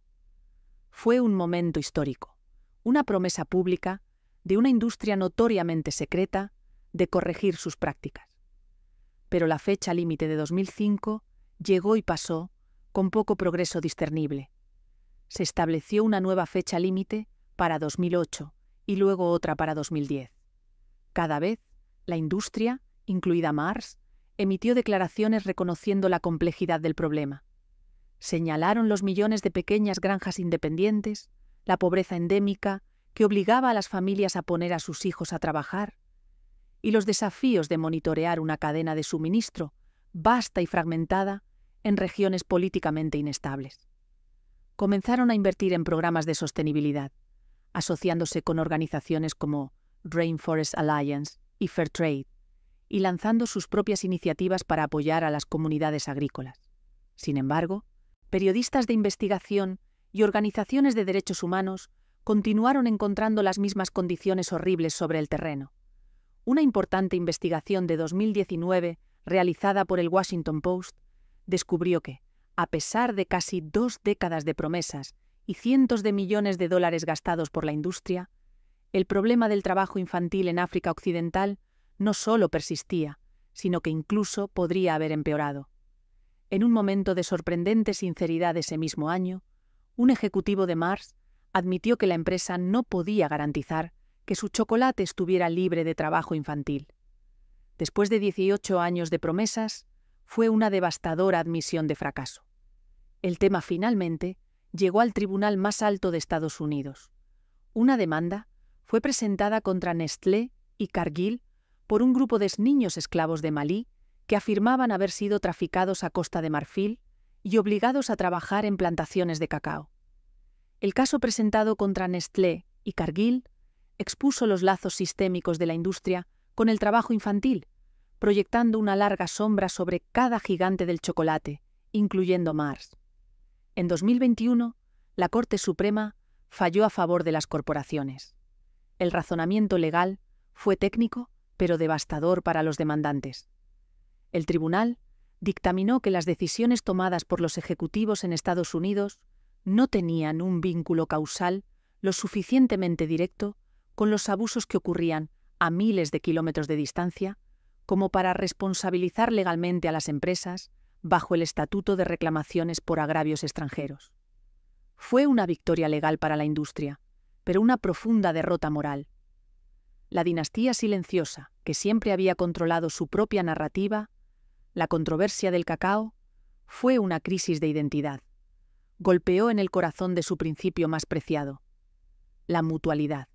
Fue un momento histórico, una promesa pública de una industria notoriamente secreta de corregir sus prácticas. Pero la fecha límite de 2005 llegó y pasó con poco progreso discernible. Se estableció una nueva fecha límite para 2008 y luego otra para 2010. Cada vez, la industria, incluida Mars, emitió declaraciones reconociendo la complejidad del problema. Señalaron los millones de pequeñas granjas independientes, la pobreza endémica que obligaba a las familias a poner a sus hijos a trabajar, y los desafíos de monitorear una cadena de suministro vasta y fragmentada en regiones políticamente inestables. Comenzaron a invertir en programas de sostenibilidad, asociándose con organizaciones como Rainforest Alliance y Fairtrade, y lanzando sus propias iniciativas para apoyar a las comunidades agrícolas. Sin embargo, periodistas de investigación y organizaciones de derechos humanos continuaron encontrando las mismas condiciones horribles sobre el terreno. Una importante investigación de 2019, realizada por el Washington Post, descubrió que, a pesar de casi 2 décadas de promesas y cientos de millones de dólares gastados por la industria, el problema del trabajo infantil en África Occidental no solo persistía, sino que incluso podría haber empeorado. En un momento de sorprendente sinceridad ese mismo año, un ejecutivo de Mars admitió que la empresa no podía garantizar que su chocolate estuviera libre de trabajo infantil. Después de 18 años de promesas, fue una devastadora admisión de fracaso. El tema finalmente llegó al tribunal más alto de Estados Unidos. Una demanda fue presentada contra Nestlé y Cargill por un grupo de niños esclavos de Malí que afirmaban haber sido traficados a Costa de Marfil y obligados a trabajar en plantaciones de cacao. El caso presentado contra Nestlé y Cargill expuso los lazos sistémicos de la industria con el trabajo infantil, proyectando una larga sombra sobre cada gigante del chocolate, incluyendo Mars. En 2021, la Corte Suprema falló a favor de las corporaciones. El razonamiento legal fue técnico, pero devastador para los demandantes. El tribunal dictaminó que las decisiones tomadas por los ejecutivos en Estados Unidos no tenían un vínculo causal lo suficientemente directo con los abusos que ocurrían a miles de kilómetros de distancia como para responsabilizar legalmente a las empresas bajo el Estatuto de Reclamaciones por Agravios Extranjeros. Fue una victoria legal para la industria, pero una profunda derrota moral. La dinastía silenciosa, que siempre había controlado su propia narrativa, la controversia del cacao, fue una crisis de identidad. Golpeó en el corazón de su principio más preciado, la mutualidad.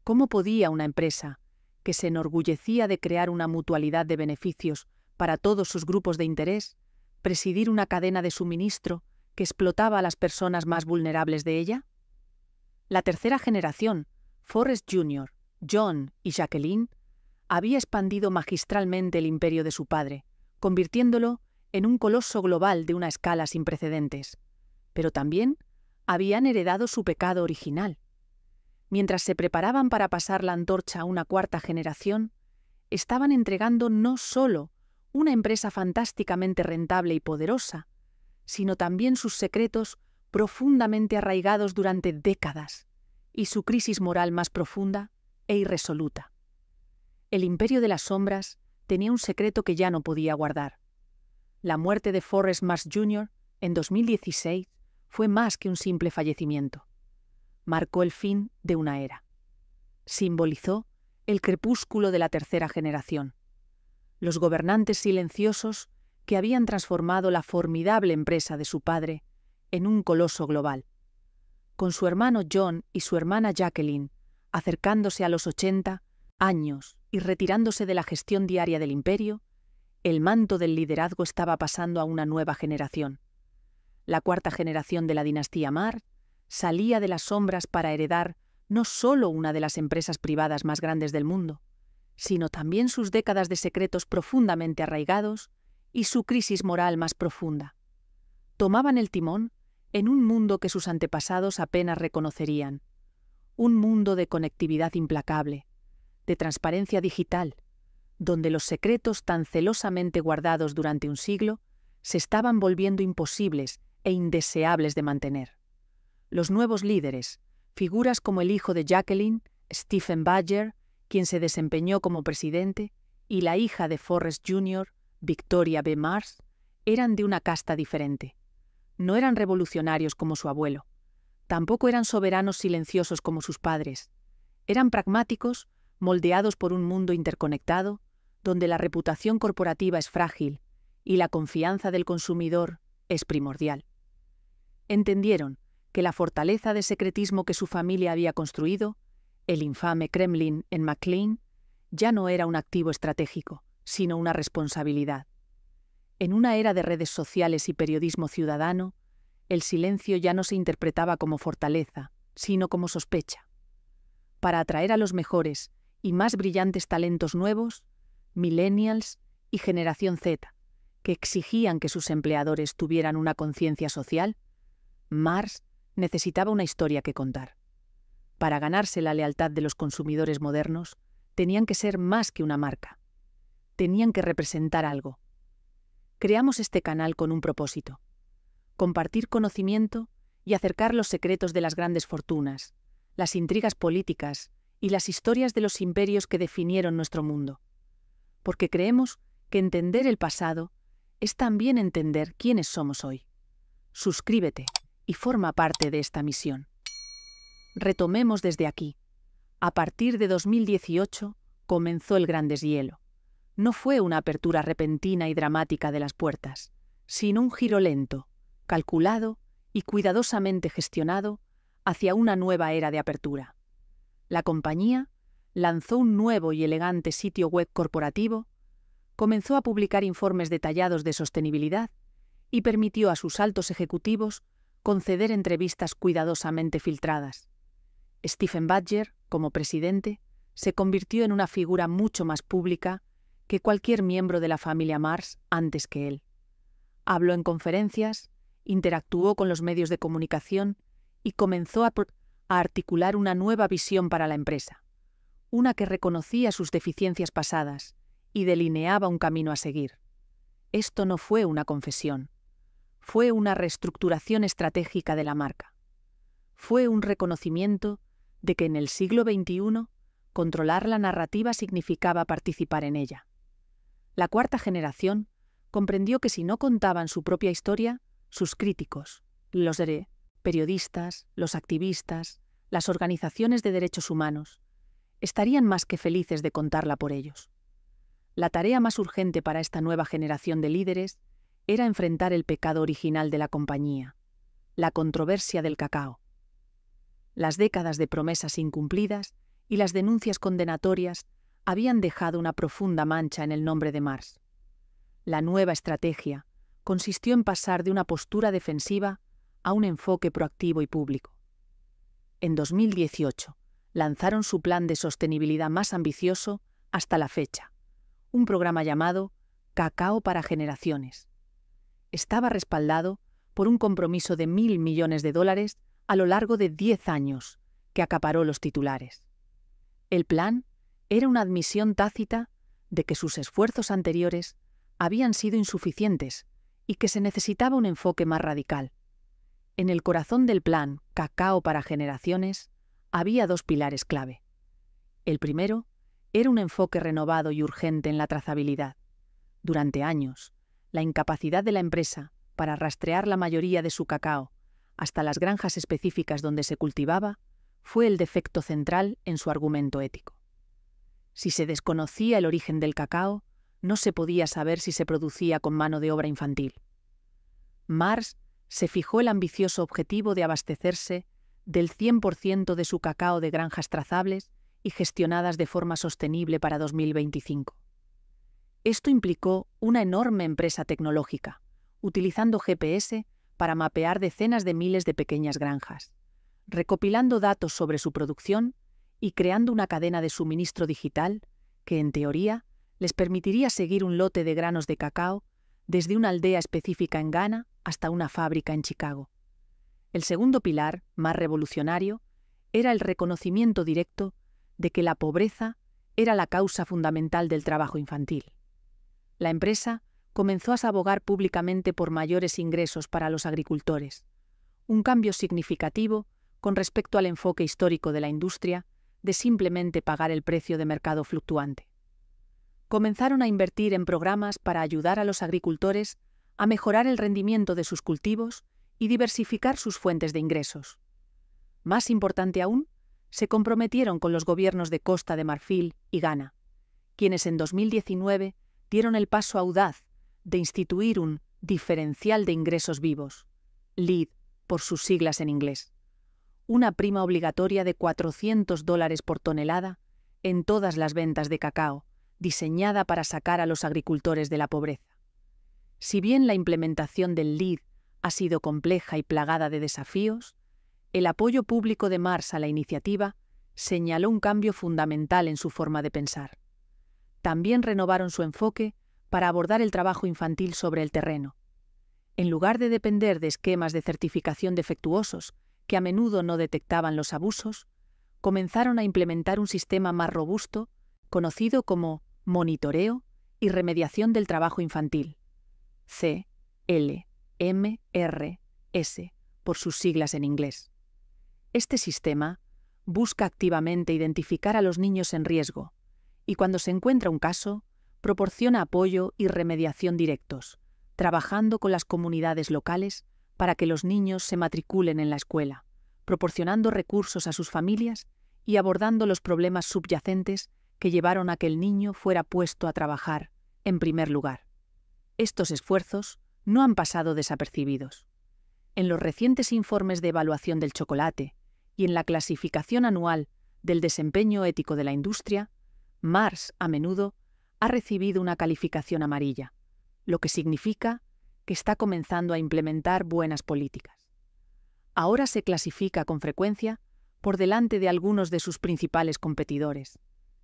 ¿Cómo podía una empresa, que se enorgullecía de crear una mutualidad de beneficios para todos sus grupos de interés, presidir una cadena de suministro que explotaba a las personas más vulnerables de ella? La tercera generación, Forrest Jr., John y Jacqueline, había expandido magistralmente el imperio de su padre, convirtiéndolo en un coloso global de una escala sin precedentes. Pero también habían heredado su pecado original. Mientras se preparaban para pasar la antorcha a una cuarta generación, estaban entregando no solo una empresa fantásticamente rentable y poderosa, sino también sus secretos profundamente arraigados durante décadas y su crisis moral más profunda e irresoluta. El imperio de las sombras tenía un secreto que ya no podía guardar. La muerte de Forrest Mars Jr. en 2016 fue más que un simple fallecimiento. Marcó el fin de una era. Simbolizó el crepúsculo de la tercera generación. Los gobernantes silenciosos que habían transformado la formidable empresa de su padre en un coloso global. Con su hermano John y su hermana Jacqueline, acercándose a los 80 años y retirándose de la gestión diaria del imperio, El manto del liderazgo estaba pasando a una nueva generación. La cuarta generación de la dinastía Mars salía de las sombras para heredar no solo una de las empresas privadas más grandes del mundo, sino también sus décadas de secretos profundamente arraigados y su crisis moral más profunda. Tomaban el timón en un mundo que sus antepasados apenas reconocerían, un mundo de conectividad implacable, de transparencia digital, donde los secretos tan celosamente guardados durante un siglo se estaban volviendo imposibles e indeseables de mantener. Los nuevos líderes, figuras como el hijo de Jacqueline, Stephen Badger, quien se desempeñó como presidente, y la hija de Forrest Jr., Victoria B. Mars, eran de una casta diferente. No eran revolucionarios como su abuelo. Tampoco eran soberanos silenciosos como sus padres. Eran pragmáticos, moldeados por un mundo interconectado, donde la reputación corporativa es frágil y la confianza del consumidor es primordial. Entendieron que la fortaleza de secretismo que su familia había construido, el infame Kremlin en McLean, ya no era un activo estratégico, sino una responsabilidad. En una era de redes sociales y periodismo ciudadano, el silencio ya no se interpretaba como fortaleza, sino como sospecha. Para atraer a los mejores y más brillantes talentos nuevos, millennials y generación Z, que exigían que sus empleadores tuvieran una conciencia social, Mars necesitaba una historia que contar. Para ganarse la lealtad de los consumidores modernos, tenían que ser más que una marca. Tenían que representar algo. Creamos este canal con un propósito: compartir conocimiento y acercar los secretos de las grandes fortunas, las intrigas políticas y las historias de los imperios que definieron nuestro mundo. Porque creemos que entender el pasado es también entender quiénes somos hoy. Suscríbete y forma parte de esta misión. Retomemos desde aquí. A partir de 2018 comenzó el gran deshielo. No fue una apertura repentina y dramática de las puertas, sino un giro lento, calculado y cuidadosamente gestionado hacia una nueva era de apertura. La compañía lanzó un nuevo y elegante sitio web corporativo, comenzó a publicar informes detallados de sostenibilidad y permitió a sus altos ejecutivos conceder entrevistas cuidadosamente filtradas. Stephen Badger, como presidente, se convirtió en una figura mucho más pública que cualquier miembro de la familia Mars antes que él. Habló en conferencias, interactuó con los medios de comunicación y comenzó a articular una nueva visión para la empresa, una que reconocía sus deficiencias pasadas y delineaba un camino a seguir. Esto no fue una confesión, fue una reestructuración estratégica de la marca. Fue un reconocimiento de que en el siglo XXI controlar la narrativa significaba participar en ella. La cuarta generación comprendió que si no contaban su propia historia, sus críticos, los periodistas, los activistas, las organizaciones de derechos humanos, estarían más que felices de contarla por ellos. La tarea más urgente para esta nueva generación de líderes era enfrentar el pecado original de la compañía, la controversia del cacao. Las décadas de promesas incumplidas y las denuncias condenatorias habían dejado una profunda mancha en el nombre de Mars. La nueva estrategia consistió en pasar de una postura defensiva a un enfoque proactivo y público. En 2018 lanzaron su plan de sostenibilidad más ambicioso hasta la fecha, un programa llamado Cacao para Generaciones. Estaba respaldado por un compromiso de $1.000 millones a lo largo de 10 años, que acaparó los titulares. El plan era una admisión tácita de que sus esfuerzos anteriores habían sido insuficientes y que se necesitaba un enfoque más radical. En el corazón del plan Cacao para Generaciones había dos pilares clave. El primero era un enfoque renovado y urgente en la trazabilidad. Durante años, la incapacidad de la empresa para rastrear la mayoría de su cacao hasta las granjas específicas donde se cultivaba fue el defecto central en su argumento ético. Si se desconocía el origen del cacao, no se podía saber si se producía con mano de obra infantil. Mars se fijó el ambicioso objetivo de abastecerse del 100% de su cacao de granjas trazables y gestionadas de forma sostenible para 2025. Esto implicó una enorme empresa tecnológica, utilizando GPS para mapear decenas de miles de pequeñas granjas, recopilando datos sobre su producción y creando una cadena de suministro digital que, en teoría, les permitiría seguir un lote de granos de cacao desde una aldea específica en Ghana hasta una fábrica en Chicago. El segundo pilar, más revolucionario, era el reconocimiento directo de que la pobreza era la causa fundamental del trabajo infantil. La empresa comenzó a abogar públicamente por mayores ingresos para los agricultores, un cambio significativo con respecto al enfoque histórico de la industria de simplemente pagar el precio de mercado fluctuante. Comenzaron a invertir en programas para ayudar a los agricultores a mejorar el rendimiento de sus cultivos y diversificar sus fuentes de ingresos. Más importante aún, se comprometieron con los gobiernos de Costa de Marfil y Ghana, quienes en 2019 dieron el paso audaz de instituir un diferencial de ingresos vivos, LEAD por sus siglas en inglés, una prima obligatoria de $400 por tonelada en todas las ventas de cacao, diseñada para sacar a los agricultores de la pobreza. Si bien la implementación del LEAD ha sido compleja y plagada de desafíos, el apoyo público de Mars a la iniciativa señaló un cambio fundamental en su forma de pensar. También renovaron su enfoque para abordar el trabajo infantil sobre el terreno. En lugar de depender de esquemas de certificación defectuosos que a menudo no detectaban los abusos, comenzaron a implementar un sistema más robusto, conocido como Monitoreo y Remediación del Trabajo Infantil, CLMRS, por sus siglas en inglés. Este sistema busca activamente identificar a los niños en riesgo y, cuando se encuentra un caso, proporciona apoyo y remediación directos, trabajando con las comunidades locales para que los niños se matriculen en la escuela, proporcionando recursos a sus familias y abordando los problemas subyacentes que llevaron a que el niño fuera puesto a trabajar en primer lugar. Estos esfuerzos no han pasado desapercibidos. En los recientes informes de evaluación del chocolate y en la clasificación anual del desempeño ético de la industria, Mars, a menudo, ha recibido una calificación amarilla, lo que significa que está comenzando a implementar buenas políticas. Ahora se clasifica con frecuencia por delante de algunos de sus principales competidores.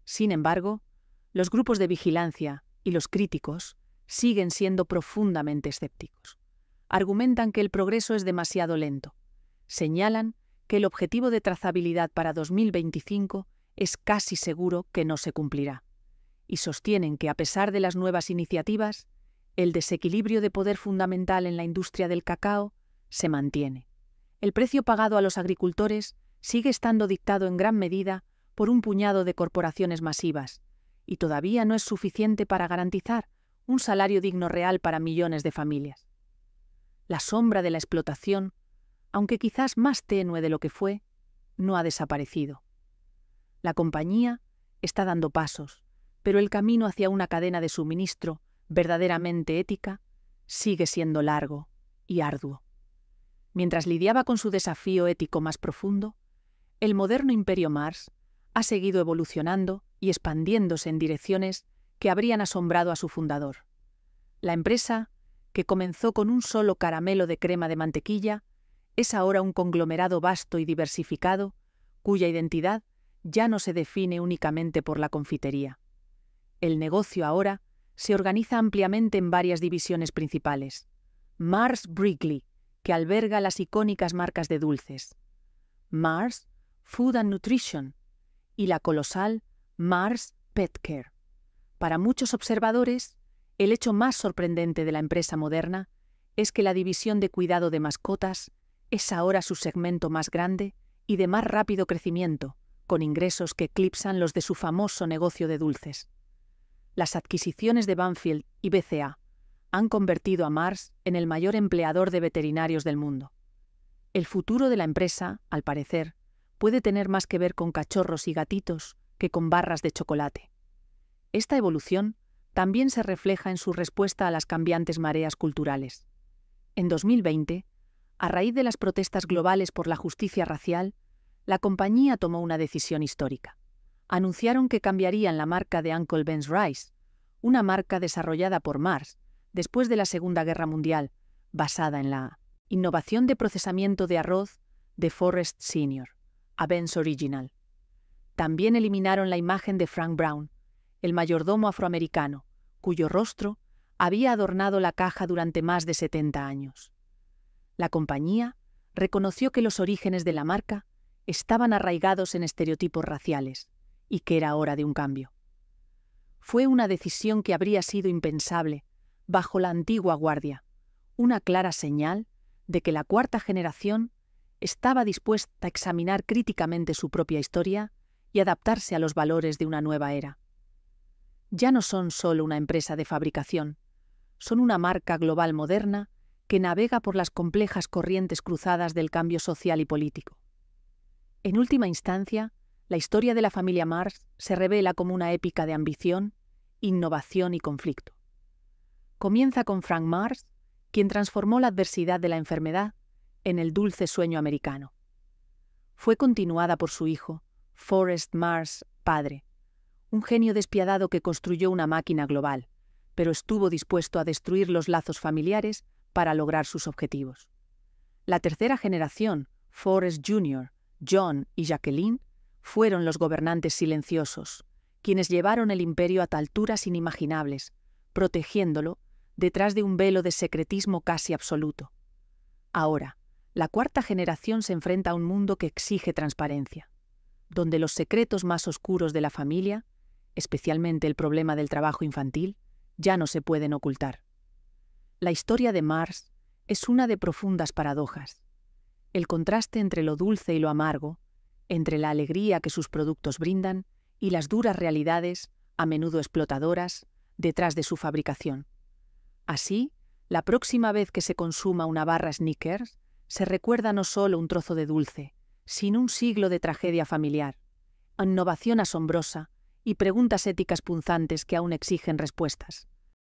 Sin embargo, los grupos de vigilancia y los críticos siguen siendo profundamente escépticos. Argumentan que el progreso es demasiado lento. Señalan que el objetivo de trazabilidad para 2025 es casi seguro que no se cumplirá. Y sostienen que, a pesar de las nuevas iniciativas, el desequilibrio de poder fundamental en la industria del cacao se mantiene. El precio pagado a los agricultores sigue estando dictado en gran medida por un puñado de corporaciones masivas, y todavía no es suficiente para garantizar un salario digno real para millones de familias. La sombra de la explotación, aunque quizás más tenue de lo que fue, no ha desaparecido. La compañía está dando pasos, pero el camino hacia una cadena de suministro verdaderamente ética sigue siendo largo y arduo. Mientras lidiaba con su desafío ético más profundo, el moderno imperio Mars ha seguido evolucionando y expandiéndose en direcciones que habrían asombrado a su fundador. La empresa, que comenzó con un solo caramelo de crema de mantequilla, es ahora un conglomerado vasto y diversificado, cuya identidad ya no se define únicamente por la confitería. El negocio ahora se organiza ampliamente en varias divisiones principales. Mars Wrigley, que alberga las icónicas marcas de dulces, Mars Food and Nutrition y la colosal Mars Pet Care. Para muchos observadores, el hecho más sorprendente de la empresa moderna es que la división de cuidado de mascotas es ahora su segmento más grande y de más rápido crecimiento, con ingresos que eclipsan los de su famoso negocio de dulces. Las adquisiciones de Banfield y BCA han convertido a Mars en el mayor empleador de veterinarios del mundo. El futuro de la empresa, al parecer, puede tener más que ver con cachorros y gatitos que con barras de chocolate. Esta evolución también se refleja en su respuesta a las cambiantes mareas culturales. En 2020, a raíz de las protestas globales por la justicia racial, la compañía tomó una decisión histórica. Anunciaron que cambiarían la marca de Uncle Ben's Rice, una marca desarrollada por Mars después de la Segunda Guerra Mundial, basada en la innovación de procesamiento de arroz de Forrest Sr., Avens Original. También eliminaron la imagen de Frank Brown, el mayordomo afroamericano, cuyo rostro había adornado la caja durante más de 70 años. La compañía reconoció que los orígenes de la marca estaban arraigados en estereotipos raciales y que era hora de un cambio. Fue una decisión que habría sido impensable bajo la antigua guardia, una clara señal de que la cuarta generación estaba dispuesta a examinar críticamente su propia historia y adaptarse a los valores de una nueva era. Ya no son solo una empresa de fabricación, son una marca global moderna que navega por las complejas corrientes cruzadas del cambio social y político. En última instancia, la historia de la familia Mars se revela como una épica de ambición, innovación y conflicto. Comienza con Frank Mars, quien transformó la adversidad de la enfermedad en el dulce sueño americano. Fue continuada por su hijo, Forrest Mars, padre, un genio despiadado que construyó una máquina global, pero estuvo dispuesto a destruir los lazos familiares para lograr sus objetivos. La tercera generación, Forrest Jr., John y Jacqueline, fueron los gobernantes silenciosos, quienes llevaron el imperio a alturas inimaginables, protegiéndolo detrás de un velo de secretismo casi absoluto. Ahora, la cuarta generación se enfrenta a un mundo que exige transparencia, donde los secretos más oscuros de la familia, especialmente el problema del trabajo infantil, ya no se pueden ocultar. La historia de Mars es una de profundas paradojas. El contraste entre lo dulce y lo amargo, entre la alegría que sus productos brindan y las duras realidades, a menudo explotadoras, detrás de su fabricación. Así, la próxima vez que se consuma una barra Snickers, se recuerda no solo un trozo de dulce, sino un siglo de tragedia familiar, innovación asombrosa y preguntas éticas punzantes que aún exigen respuestas.